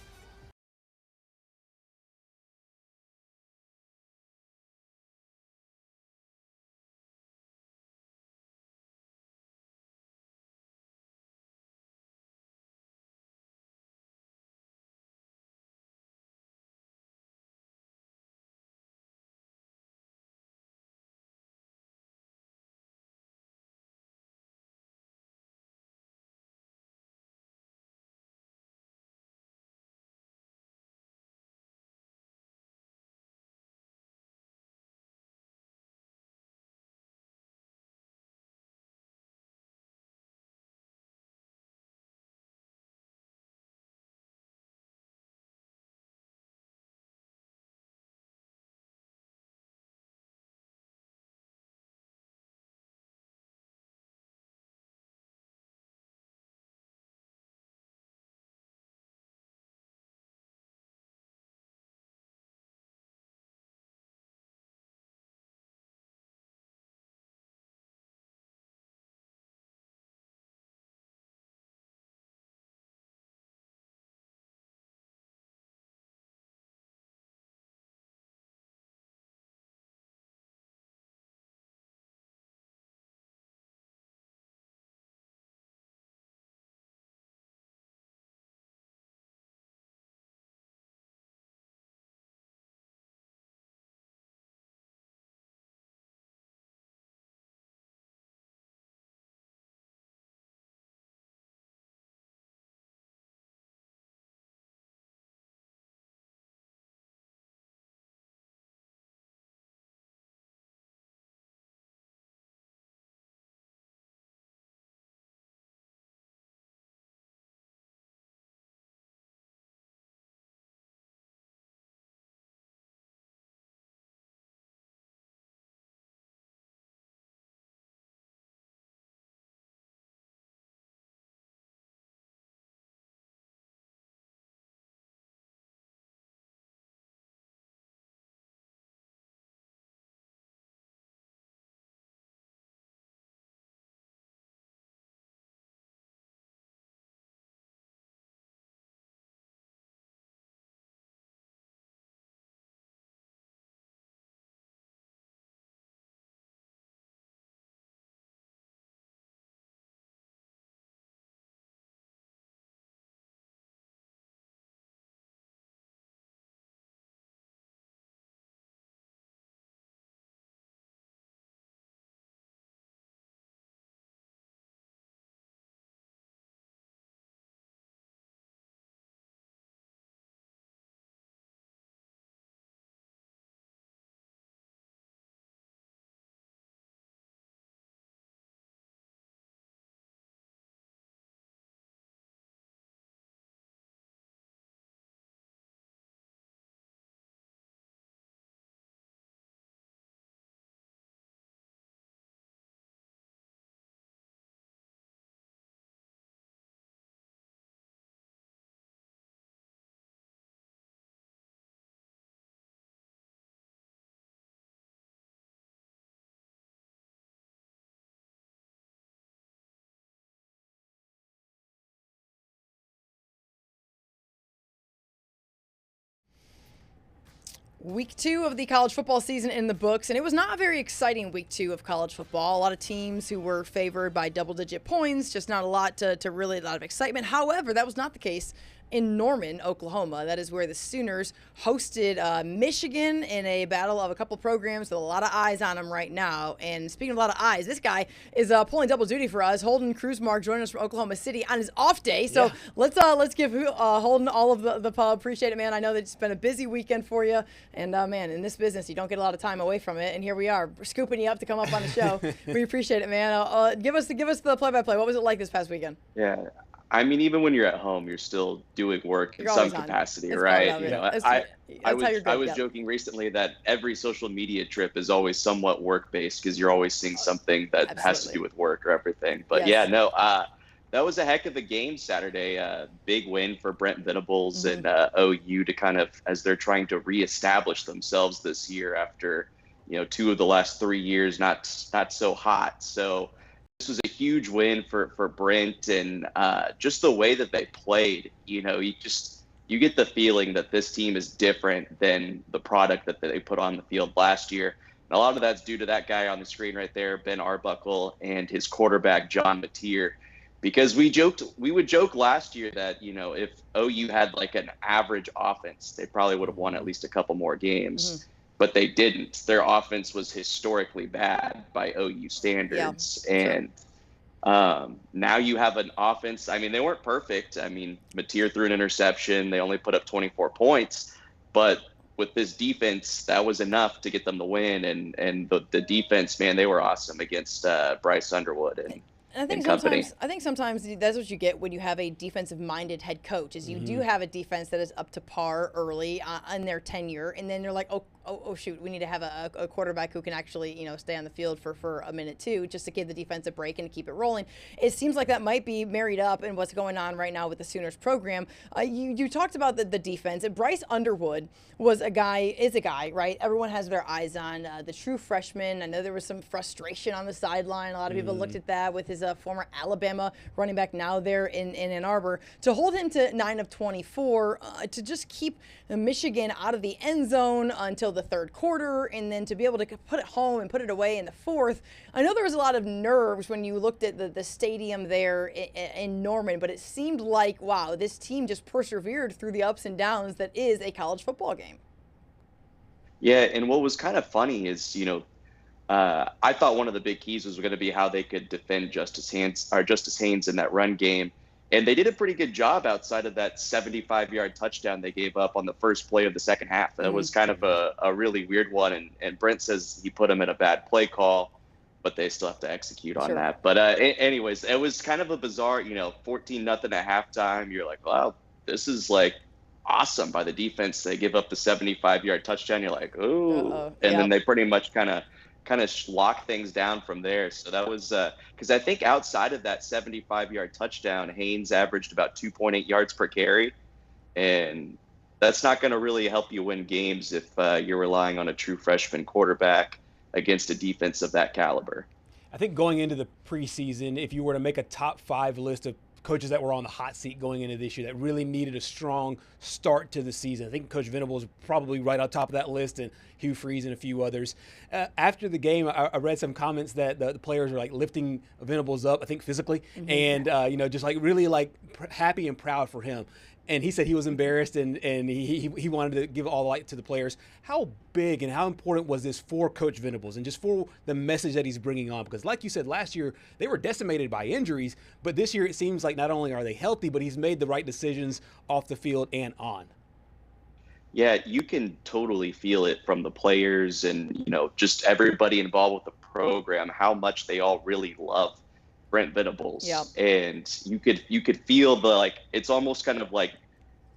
Week 2 of the college football season in the books, and it was not a very exciting week 2 of college football. A lot of teams who were favored by double-digit points, just not a lot a lot of excitement. However, that was not the case in Norman, Oklahoma. That is where the Sooners hosted Michigan in a battle of a couple programs with a lot of eyes on them right now. And speaking of a lot of eyes, this guy is pulling double duty for us. Holden Kruzmark joining us from Oklahoma City on his off day. So let's give Holden all of the pub. Appreciate it, man. I know that it's been a busy weekend for you. And, man, in this business, you don't get a lot of time away from it. And here we are, scooping you up to come up on the show. We appreciate it, man. Give us the play-by-play. What was it like this past weekend? Yeah. I mean, even when you're at home, you're still doing work in some capacity, right? You know, I was joking recently that every social media trip is always somewhat work-based because you're always seeing something that has to do with work or everything. But that was a heck of a game Saturday. Big win for Brent Venables and OU to kind of, as they're trying to reestablish themselves this year after, 2 of the last 3 years not so hot. So this was a huge win for Brent, and just the way that they played, you get the feeling that this team is different than the product that they put on the field last year. And a lot of that's due to that guy on the screen right there, Ben Arbuckle, and his quarterback, John Mateer. Because we would joke last year that, if OU had like an average offense, they probably would have won at least a couple more games. But they didn't. Their offense was historically bad by OU standards. And now you have an offense. I mean, they weren't perfect. I mean, Mateer threw an interception. They only put up 24 points. But with this defense, that was enough to get them the win. And the defense, man, they were awesome against Bryce Underwood and I think sometimes that's what you get when you have a defensive-minded head coach. Is you do have a defense that is up to par early in their tenure, and then you're like, oh shoot, we need to have a quarterback who can actually stay on the field for a minute too, just to give the defense a break and to keep it rolling. It seems like that might be married up in what's going on right now with the Sooners program. You talked about the defense. Bryce Underwood is a guy, right? Everyone has their eyes on the true freshman. I know there was some frustration on the sideline. A lot of people looked at that with his former Alabama running back now there in Ann Arbor. To hold him to 9 of 24, to just keep Michigan out of the end zone until the third quarter, and then to be able to put it home and put it away in the fourth. I know there was a lot of nerves when you looked at the stadium there in Norman, but it seemed like, wow, this team just persevered through the ups and downs that is a college football game. Yeah, and what was kind of funny is, I thought one of the big keys was going to be how they could defend Justice Haynes in that run game. And they did a pretty good job outside of that 75-yard touchdown they gave up on the first play of the second half. That was kind of a really weird one. And Brent says he put them in a bad play call, but they still have to execute on that. But anyways, it was kind of a bizarre, 14-0 at halftime. You're like, wow, this is like awesome by the defense. They give up the 75-yard touchdown. You're like, ooh. And then they pretty much kind of lock things down from there. So that was because I think outside of that 75-yard touchdown, Haynes averaged about 2.8 yards per carry. And that's not going to really help you win games if you're relying on a true freshman quarterback against a defense of that caliber. I think going into the preseason, if you were to make a top 5 list of coaches that were on the hot seat going into this year that really needed a strong start to the season, I think Coach Venables is probably right on top of that list, and Hugh Freeze and a few others. After the game, I read some comments that the players were like lifting Venables up, I think physically, and just like really like happy and proud for him. And he said he was embarrassed and he wanted to give all the light to the players. How big and how important was this for Coach Venables and just for the message that he's bringing on? Because like you said, last year they were decimated by injuries, but this year it seems like not only are they healthy, but he's made the right decisions off the field and on. Yeah, you can totally feel it from the players and, just everybody involved with the program, how much they all really love Brent Venables. Yep. And you could feel it's almost kind of like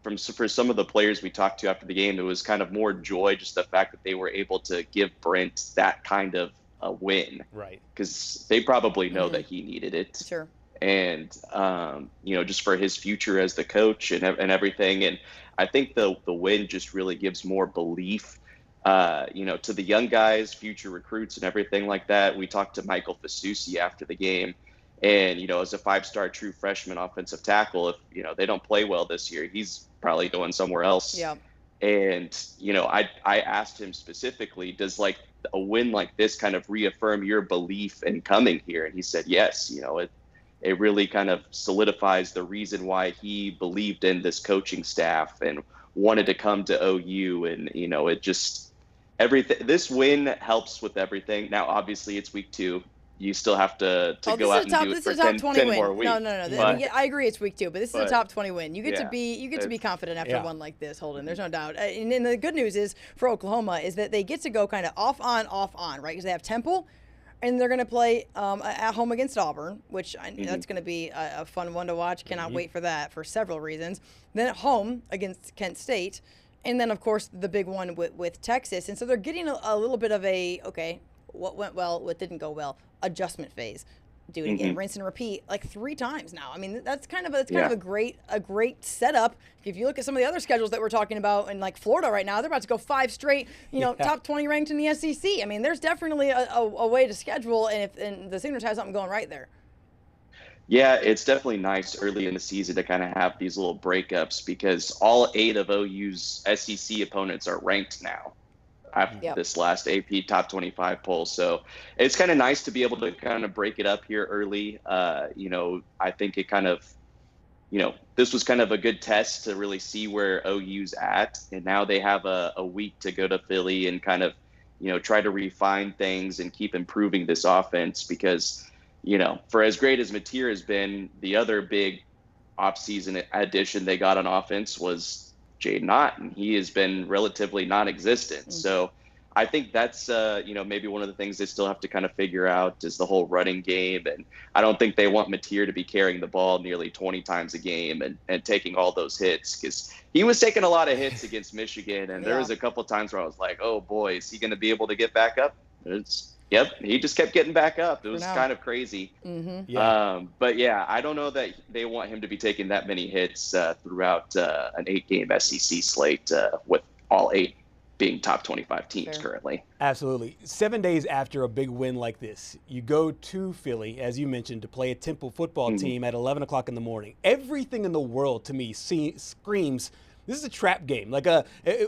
for some of the players we talked to after the game, it was kind of more joy, just the fact that they were able to give Brent that kind of a win. Right. Because they probably know that he needed it. Sure. And, just for his future as the coach and everything. And I think the win just really gives more belief, to the young guys, future recruits and everything like that. We talked to Michael Fasusi after the game. And, as a 5-star true freshman offensive tackle, if, they don't play well this year, he's probably going somewhere else. Yeah. And, I asked him specifically, does like a win like this kind of reaffirm your belief in coming here? And he said, yes, it really kind of solidifies the reason why he believed in this coaching staff and wanted to come to OU. And, it just, everything, this win helps with everything. Now, obviously it's week 2. You still have to go out and do it for 10 more weeks. No. But, I agree it's week 2, but this is a top 20 win. You get to be confident after one like this, Holden. There's no doubt. And the good news is for Oklahoma is that they get to go kind of off on, right? Because they have Temple, and they're going to play at home against Auburn, which that's going to be a fun one to watch. Cannot wait for that for several reasons. Then at home against Kent State, and then, of course, the big one with Texas. And so they're getting a little bit of what went well, what didn't go well, adjustment phase. Do it again, rinse and repeat like 3 times now. I mean, that's kind of a great setup. If you look at some of the other schedules that we're talking about, in like Florida right now, they're about to go 5 straight, top 20 ranked in the SEC. I mean, there's definitely a way to schedule, and the Sooners have something going right there. Yeah, it's definitely nice early in the season to kind of have these little breakups, because all 8 of OU's SEC opponents are ranked now after this last AP Top 25 poll. So it's kind of nice to be able to kind of break it up here early. I think it kind of, this was kind of a good test to really see where OU's at. And now they have a week to go to Philly and kind of, try to refine things and keep improving this offense, because, for as great as Mateer has been, the other big offseason addition they got on offense was Jaden Ott, and he has been relatively non-existent. So I think that's, maybe one of the things they still have to kind of figure out is the whole running game. And I don't think they want Mateer to be carrying the ball nearly 20 times a game and taking all those hits, because he was taking a lot of hits against Michigan. And there was a couple of times where I was like, oh boy, is he going to be able to get back up? Yep, he just kept getting back up. It was kind of crazy. But yeah, I don't know that they want him to be taking that many hits throughout an 8-game SEC slate with all 8 being top 25 teams currently. Absolutely. 7 days after a big win like this, you go to Philly, as you mentioned, to play a Temple football team at 11 o'clock in the morning. Everything in the world to me screams, this is a trap game. Like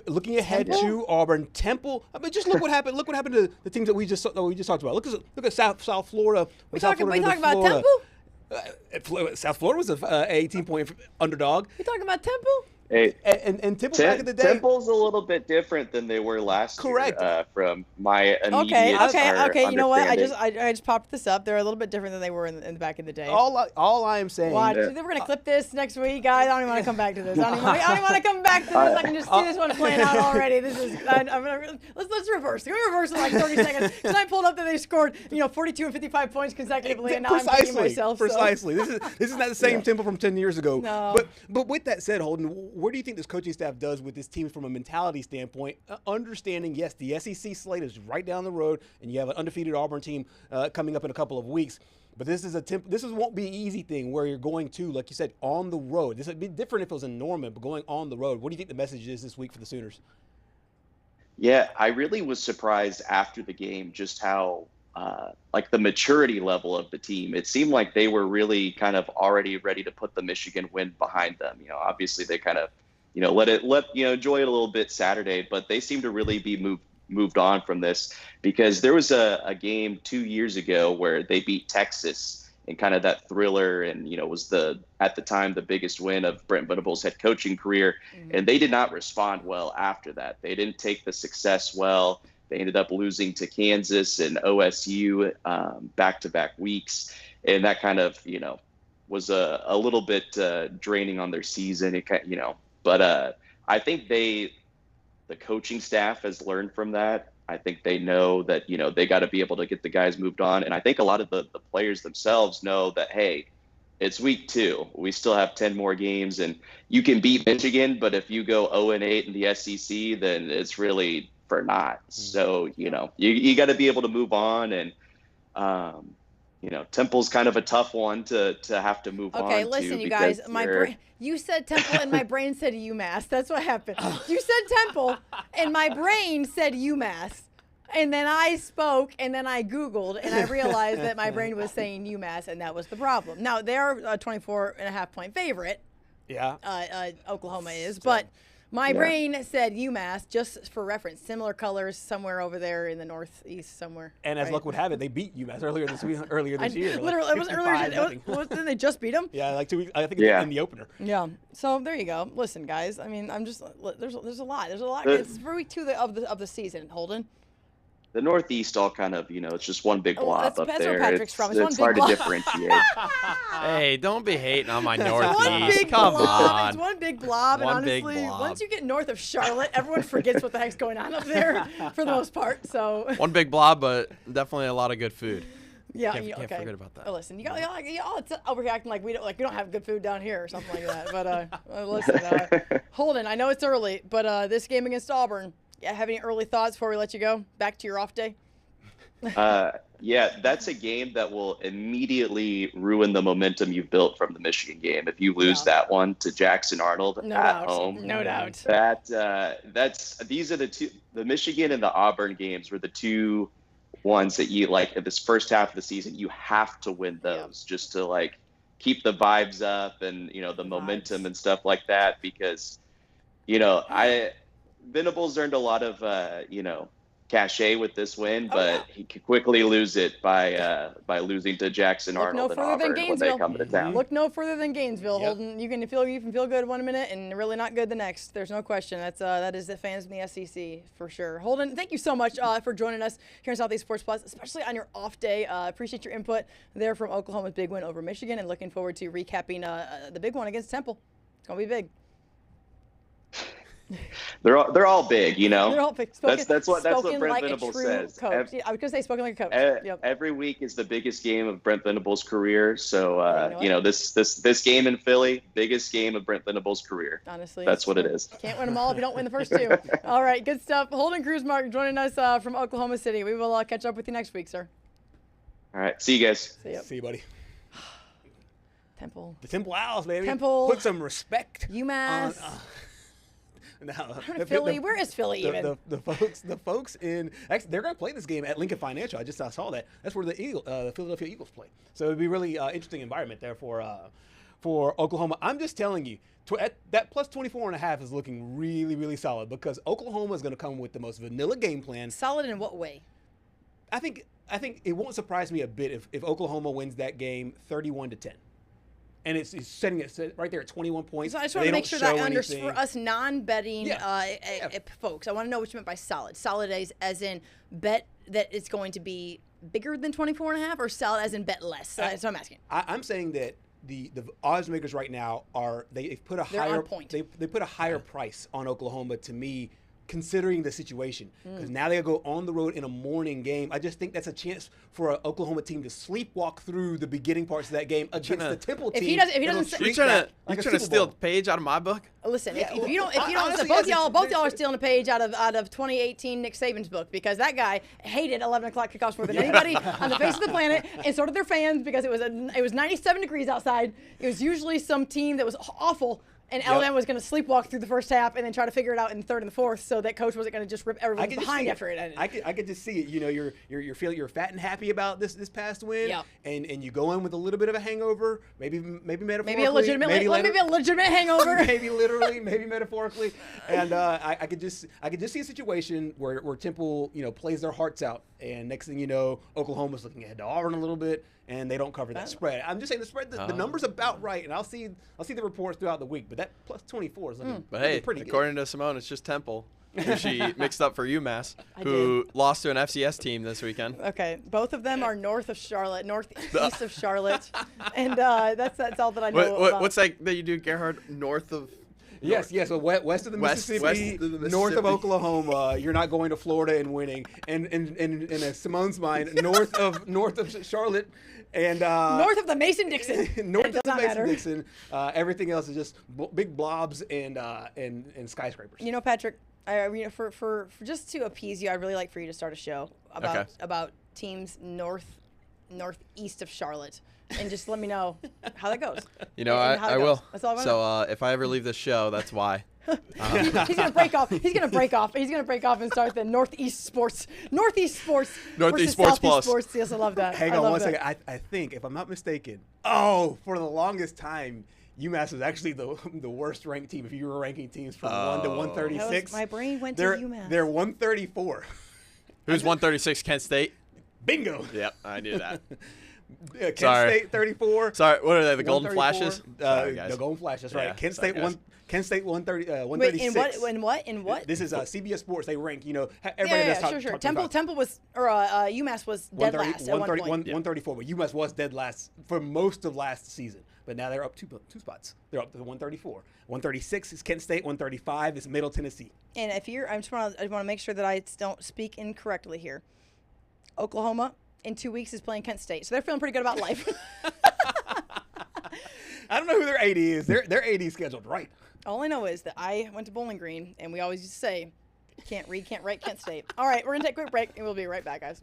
looking ahead to Auburn, Temple. I mean, just look what happened. Look what happened to the teams that we just talked about. Look at South Florida. We talking about Temple? South Florida was a 18-point underdog. We talking about Temple? Hey, and Temple back in the day. Temple's a little bit different than they were last year. From my immediate Okay. You know what? I just popped this up. They're a little bit different than they were in the back in the day. All I am saying. Watch. We're gonna clip this next week, guys. I don't even want to come back to this. I don't even want to come back to this. I can just see this one playing out already. This is. Let's reverse. Can we reverse in like 30 seconds? Because I pulled up that they scored 42 and 55 points consecutively, and now I'm thinking myself. Precisely. This is not the same Temple from 10 years ago. No. But with that said, Holden, where do you think this coaching staff does with this team from a mentality standpoint, understanding, yes, the SEC slate is right down the road, and you have an undefeated Auburn team coming up in a couple of weeks. But this won't be an easy thing where you're going to, like you said, on the road. This would be different if it was in Norman, but going on the road. What do you think the message is this week for the Sooners? Yeah, I really was surprised after the game just how like the maturity level of the team. It seemed like they were really kind of already ready to put the Michigan win behind them. Obviously they kind of enjoy it a little bit Saturday, but they seem to really be moved on from this, because there was a game 2 years ago where they beat Texas in kind of that thriller, and was at the time the biggest win of Brent Venables' head coaching career, and they did not respond well after that. They didn't take the success well. They ended up losing to Kansas and OSU back-to-back weeks, and that kind of was a little bit draining on their season. But I think the coaching staff has learned from that. I think they know that, they got to be able to get the guys moved on. And I think a lot of the players themselves know that, hey, it's week 2. We still have 10 more games, and you can beat Michigan, but if you go 0-8 in the SEC, then it's really for naught. So, you got to be able to move on. And, Temple's kind of a tough one to have to move on to. Okay, listen, you guys, you said Temple and my brain said UMass. That's what happened. You said Temple and my brain said UMass. And then I spoke and then I Googled and I realized that my brain was saying UMass, and that was the problem. Now, they're a 24.5-point favorite. Yeah. Oklahoma is, but My brain said UMass, just for reference. Similar colors somewhere over there in the northeast somewhere. And as luck would have it, they beat UMass earlier this year. Literally, it was earlier. Didn't they just beat them? Yeah, like 2 weeks. I think it's in the opener. Yeah. So there you go. Listen, guys. I mean, there's a lot. It's for week 2 of the season, Holden. The Northeast all kind of, it's just one big blob up that's there. Where Patrick's from. It's hard to differentiate. Hey, don't be hating on my It's Northeast. Come on. It's one big blob. And honestly, once you get north of Charlotte, everyone forgets what the heck's going on up there for the most part. So one big blob, but definitely a lot of good food. Yeah, can't forget about that. Listen, you all overreacting like we don't have good food down here or something like that. But listen, Holden, I know it's early, but this game against Auburn, have any early thoughts before we let you go back to your off day? Yeah, that's a game that will immediately ruin the momentum you've built from the Michigan game. If you lose that one to Jackson Arnold home, no doubt. These are the Michigan and the Auburn games were the two ones that you like in this first half of the season. You have to win those just to keep the vibes up and the momentum and stuff like that, because Venables earned a lot of cachet with this win, but he could quickly lose it by losing to Jackson Arnold and Auburn when they come to town. Look no further than Gainesville, Holden. You can feel good one minute and really not good the next. There's no question. That is the fans in the SEC for sure. Holden, thank you so much for joining us here in Southeast Sports Plus, especially on your off day. Appreciate your input there from Oklahoma's big win over Michigan, and looking forward to recapping the big one against Temple. It's gonna be big. They're all big, They're all big. That's what Brent Venables says. I was gonna say spoken like a coach. Yep. Every week is the biggest game of Brent Venables' career. So this game in Philly, biggest game of Brent Venables' career. Honestly, that's what it is. Can't win them all if you don't win the first two. All right, good stuff. Holden Cruzmark joining us from Oklahoma City. We will catch up with you next week, sir. All right, see you guys. See you, buddy. Temple. The Temple Owls, baby. Temple. Put some respect. UMass. Now, Philly, where is Philly even? The folks in actually they're going to play this game at Lincoln Financial. I saw that. That's where the Philadelphia Eagles play. So it'd be really interesting environment there for Oklahoma. I'm just telling you, that plus 24.5 is looking really, really solid, because Oklahoma is going to come with the most vanilla game plan. Solid in what way? I think it won't surprise me a bit if Oklahoma wins that game 31-10. And it's setting it right there at 21 points. So I just want to make sure that for us non-betting folks, I want to know what you meant by solid. Solid as in bet that it's going to be bigger than 24.5, or solid as in bet less? So I'm asking. I'm saying that the odds makers right now they've put a higher point. They put a higher price on Oklahoma, to me, considering the situation, because now they go on the road in a morning game. I just think that's a chance for an Oklahoma team to sleepwalk through the beginning parts of that game against the Temple team. If he doesn't, you're trying to steal a page out of my book. Listen, if you don't, honestly, both y'all are stealing a page out of 2018 Nick Saban's book, because that guy hated 11 o'clock kickoffs more than anybody on the face of the planet, and so did their fans, because it was 97 degrees outside. It was usually some team that was awful. And Alabama was going to sleepwalk through the first half and then try to figure it out in the third and the fourth, so that coach wasn't going to just rip everyone behind after it ended. I could just see it. You're feeling you're fat and happy about this past win, and you go in with a little bit of a hangover, maybe metaphorically, maybe a legitimate hangover, maybe literally, maybe metaphorically, and I could just see a situation where Temple plays their hearts out, and next thing you know, Oklahoma's looking ahead to Auburn a little bit, and they don't cover that spread. I'm just saying the spread, the number's about right, and I'll see the reports throughout the week. But that plus 24 is looking pretty good. According to Simone, it's just Temple, who she mixed up for UMass, who lost to an FCS team this weekend. Okay, both of them are northeast of Charlotte, and that's all that I know. What's that you do, Gerhard? North of. Yes. So west of the Mississippi, north of Oklahoma. You're not going to Florida and winning. And in Simone's mind, north of Charlotte, and north of the Mason-Dixon. North of the Mason-Dixon. Everything else is just big blobs and skyscrapers. Patrick, for just to appease you, I'd really like for you to start a show about teams northeast of Charlotte. And just let me know how that goes. I will. That's all I want. So if I ever leave this show, that's why. He's gonna break off. He's gonna break off and start the Northeast Sports Plus. Sports. Yes, I love that. Hang on one second. I think, if I'm not mistaken, for the longest time, UMass was actually the worst ranked team if you were ranking teams from 1 to 136. My brain went to UMass. They're 134. Who's 136? Kent State? Bingo. Yep, I knew that. Kent State 34. Sorry, what are they? The Golden Flashes? The Golden Flashes. That's right. Yeah, Kent State 136. Wait, in what? This is CBS Sports. They rank. Everybody sure. Temple was, or UMass was dead last at 134, but UMass was dead last for most of last season. But now they're up two spots. They're up to 134. 136 is Kent State. 135 is Middle Tennessee. And if you're, I want to make sure that I don't speak incorrectly here. Oklahoma in 2 weeks is playing Kent State, so they're feeling pretty good about life. I don't know who their AD is. Their AD is scheduled right. All I know is that I went to Bowling Green, and we always used to say, can't read, can't write, Kent State. All right, we're going to take a quick break, and we'll be right back, guys.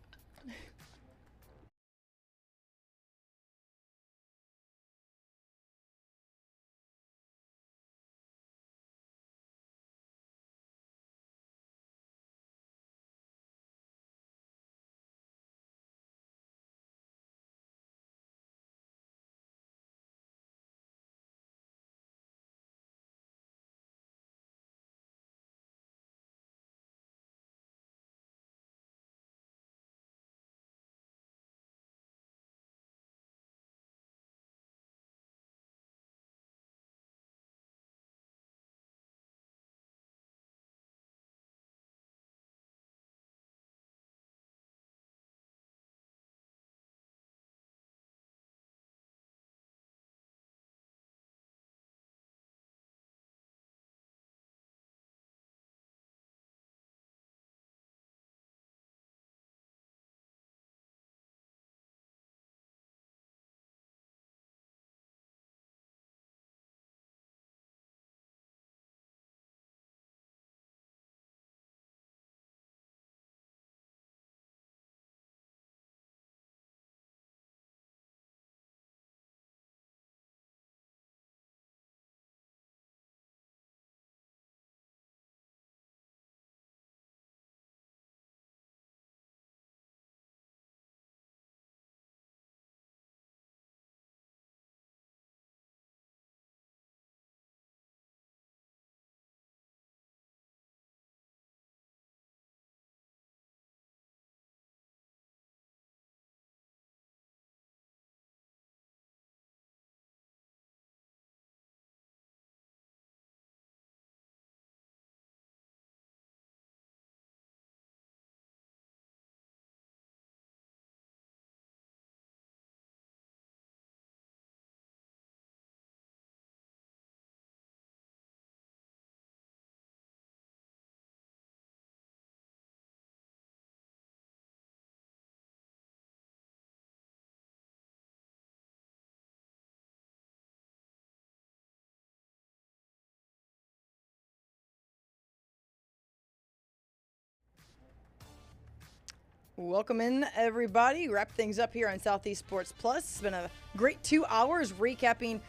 Welcome in, everybody. Wrap things up here on Southeast Sports Plus. It's been a great 2 hours recapping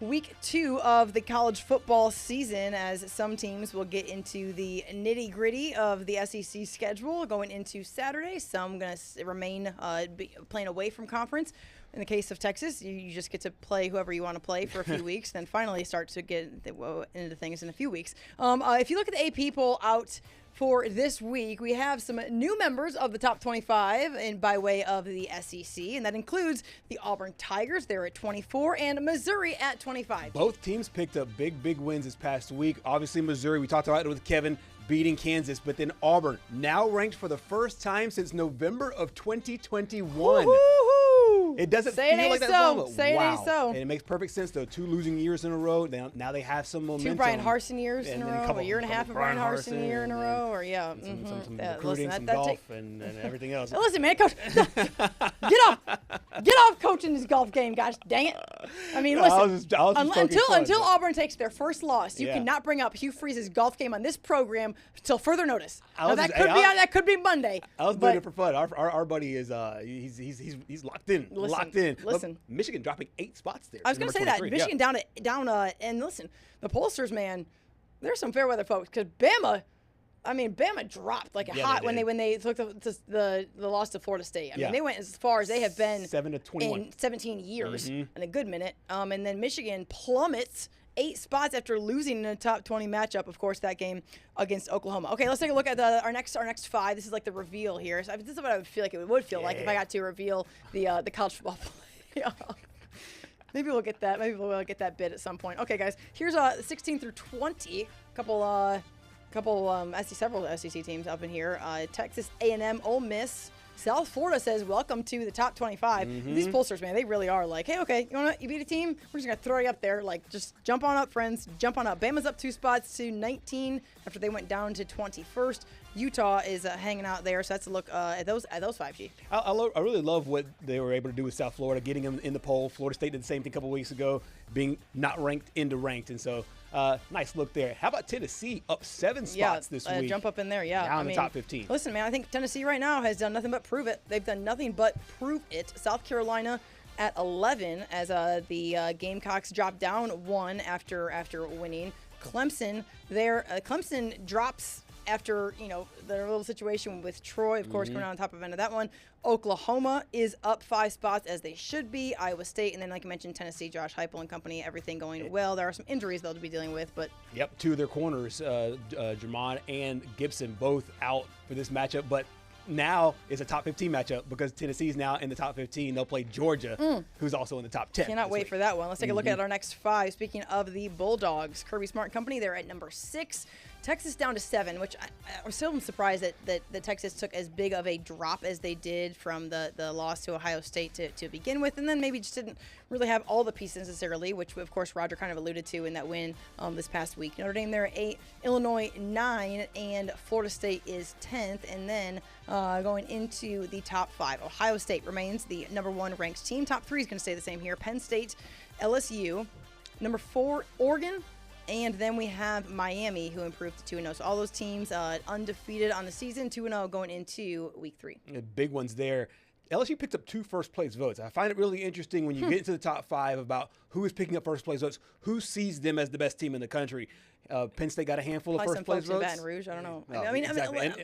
week 2 of the college football season, as some teams will get into the nitty-gritty of the SEC schedule going into Saturday. Some going to remain playing away from conference. In the case of Texas, you just get to play whoever you want to play for a few weeks, then finally start to get into things in a few weeks. If you look at the AP poll out for this week, we have some new members of the top 25 by way of the SEC, and that includes the Auburn Tigers. They're at 24, and Missouri at 25. Both teams picked up big wins this past week. Obviously, Missouri, we talked about it with Kevin, beating Kansas, but then Auburn, now ranked for the first time since November of 2021. Woo-hoo-hoo. It doesn't feel like that. Wow. Say it ain't so. And it makes perfect sense, though. 2 losing years in a row. Now they have some momentum. 2 Brian Harsin years in a row. A year and a half of Brian Harsin year in a row. Or some recruiting, some golf, and everything else. Listen, man, coach, get off coaching this golf game, gosh dang it. I mean, listen, until Auburn takes their first loss, you cannot bring up Hugh Freeze's golf game on this program until further notice. Now, that could be Monday. I was doing it for fun. Our buddy is he's locked in. Listen, Michigan dropping 8 spots there. I was going to say that. Michigan down, and listen, the pollsters, man, there's some fair weather folks, because Bama, I mean, Bama dropped like hot when they took the loss to Florida State. I mean, they went as far as they have been 7-21 in 17 years in a good minute. And then Michigan plummets 8 spots after losing in a top 20 matchup. Of course, that game against Oklahoma. Okay, let's take a look at our next 5. This is like the reveal here. So this is what I would feel like it would feel like if I got to reveal the college football playoff. Maybe we'll get that. Maybe we'll get that bid at some point. Okay, guys. Here's 16 through 20. Several SEC teams up in here. Texas A&M, Ole Miss. South Florida says, welcome to the top 25. These pollsters, man, they really are like, hey, okay, you beat a team? We're just going to throw you up there. Like, just jump on up, friends. Jump on up. Bama's up 2 spots to 19 after they went down to 21st. Utah is hanging out there, so that's a look at those 5G. I really love what they were able to do with South Florida, getting them in the poll. Florida State did the same thing a couple weeks ago, being not ranked into ranked, and so nice look there. How about Tennessee up 7 spots this week? Jump up in there, yeah. Down in the top 15. Listen, man, I think Tennessee right now has done nothing but prove it. They've done nothing but prove it. South Carolina at 11 as the Gamecocks drop down 1 after winning. Clemson drops after, their little situation with Troy, of course, coming on top of end of that one. Oklahoma is up 5 spots, as they should be. Iowa State, and then, like I mentioned, Tennessee, Josh Heupel and company, everything going well. There are some injuries they'll be dealing with, but... Yep, 2 of their corners, Jermon and Gibson, both out for this matchup, but now it's a top 15 matchup because Tennessee's now in the top 15. They'll play Georgia, who's also in the top 10. Cannot wait for that one. Let's take a look at our next 5. Speaking of the Bulldogs, Kirby Smart Company, they're at number 6. Texas down to 7, which I'm still surprised that Texas took as big of a drop as they did from the loss to Ohio State to begin with, and then maybe just didn't really have all the pieces necessarily, which, of course, Roger kind of alluded to in that win this past week. Notre Dame, they're at 8, Illinois 9, and Florida State is 10th. And then going into the top 5, Ohio State remains the number 1 ranked team. Top 3 is going to stay the same here. Penn State, LSU, number 4, Oregon. And then we have Miami, who improved to 2-0. So all those teams undefeated on the season, 2-0 going into week 3. Big ones there. LSU picked up 2 first-place votes. I find it really interesting when you get into the top 5 about who is picking up first-place votes, who sees them as the best team in the country. Penn State got a handful of first-place votes. Some folks in Baton Rouge, I don't know. No, I mean, exactly.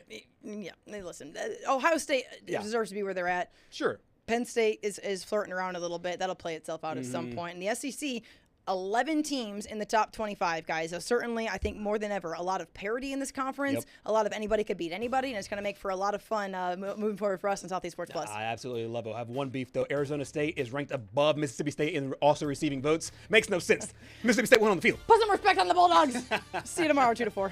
Listen, Ohio State deserves to be where they're at. Sure. Penn State is flirting around a little bit. That'll play itself out at some point. And the SEC, 11 teams in the top 25, guys. So certainly, I think more than ever, a lot of parity in this conference. A lot of anybody could beat anybody, and it's going to make for a lot of fun moving forward for us in Southeast Sports Plus. I absolutely love it. I have one beef, though. Arizona State is ranked above Mississippi State in also receiving votes. Makes no sense. Mississippi State went on the field. Put some respect on the Bulldogs. See you tomorrow, 2 to 4.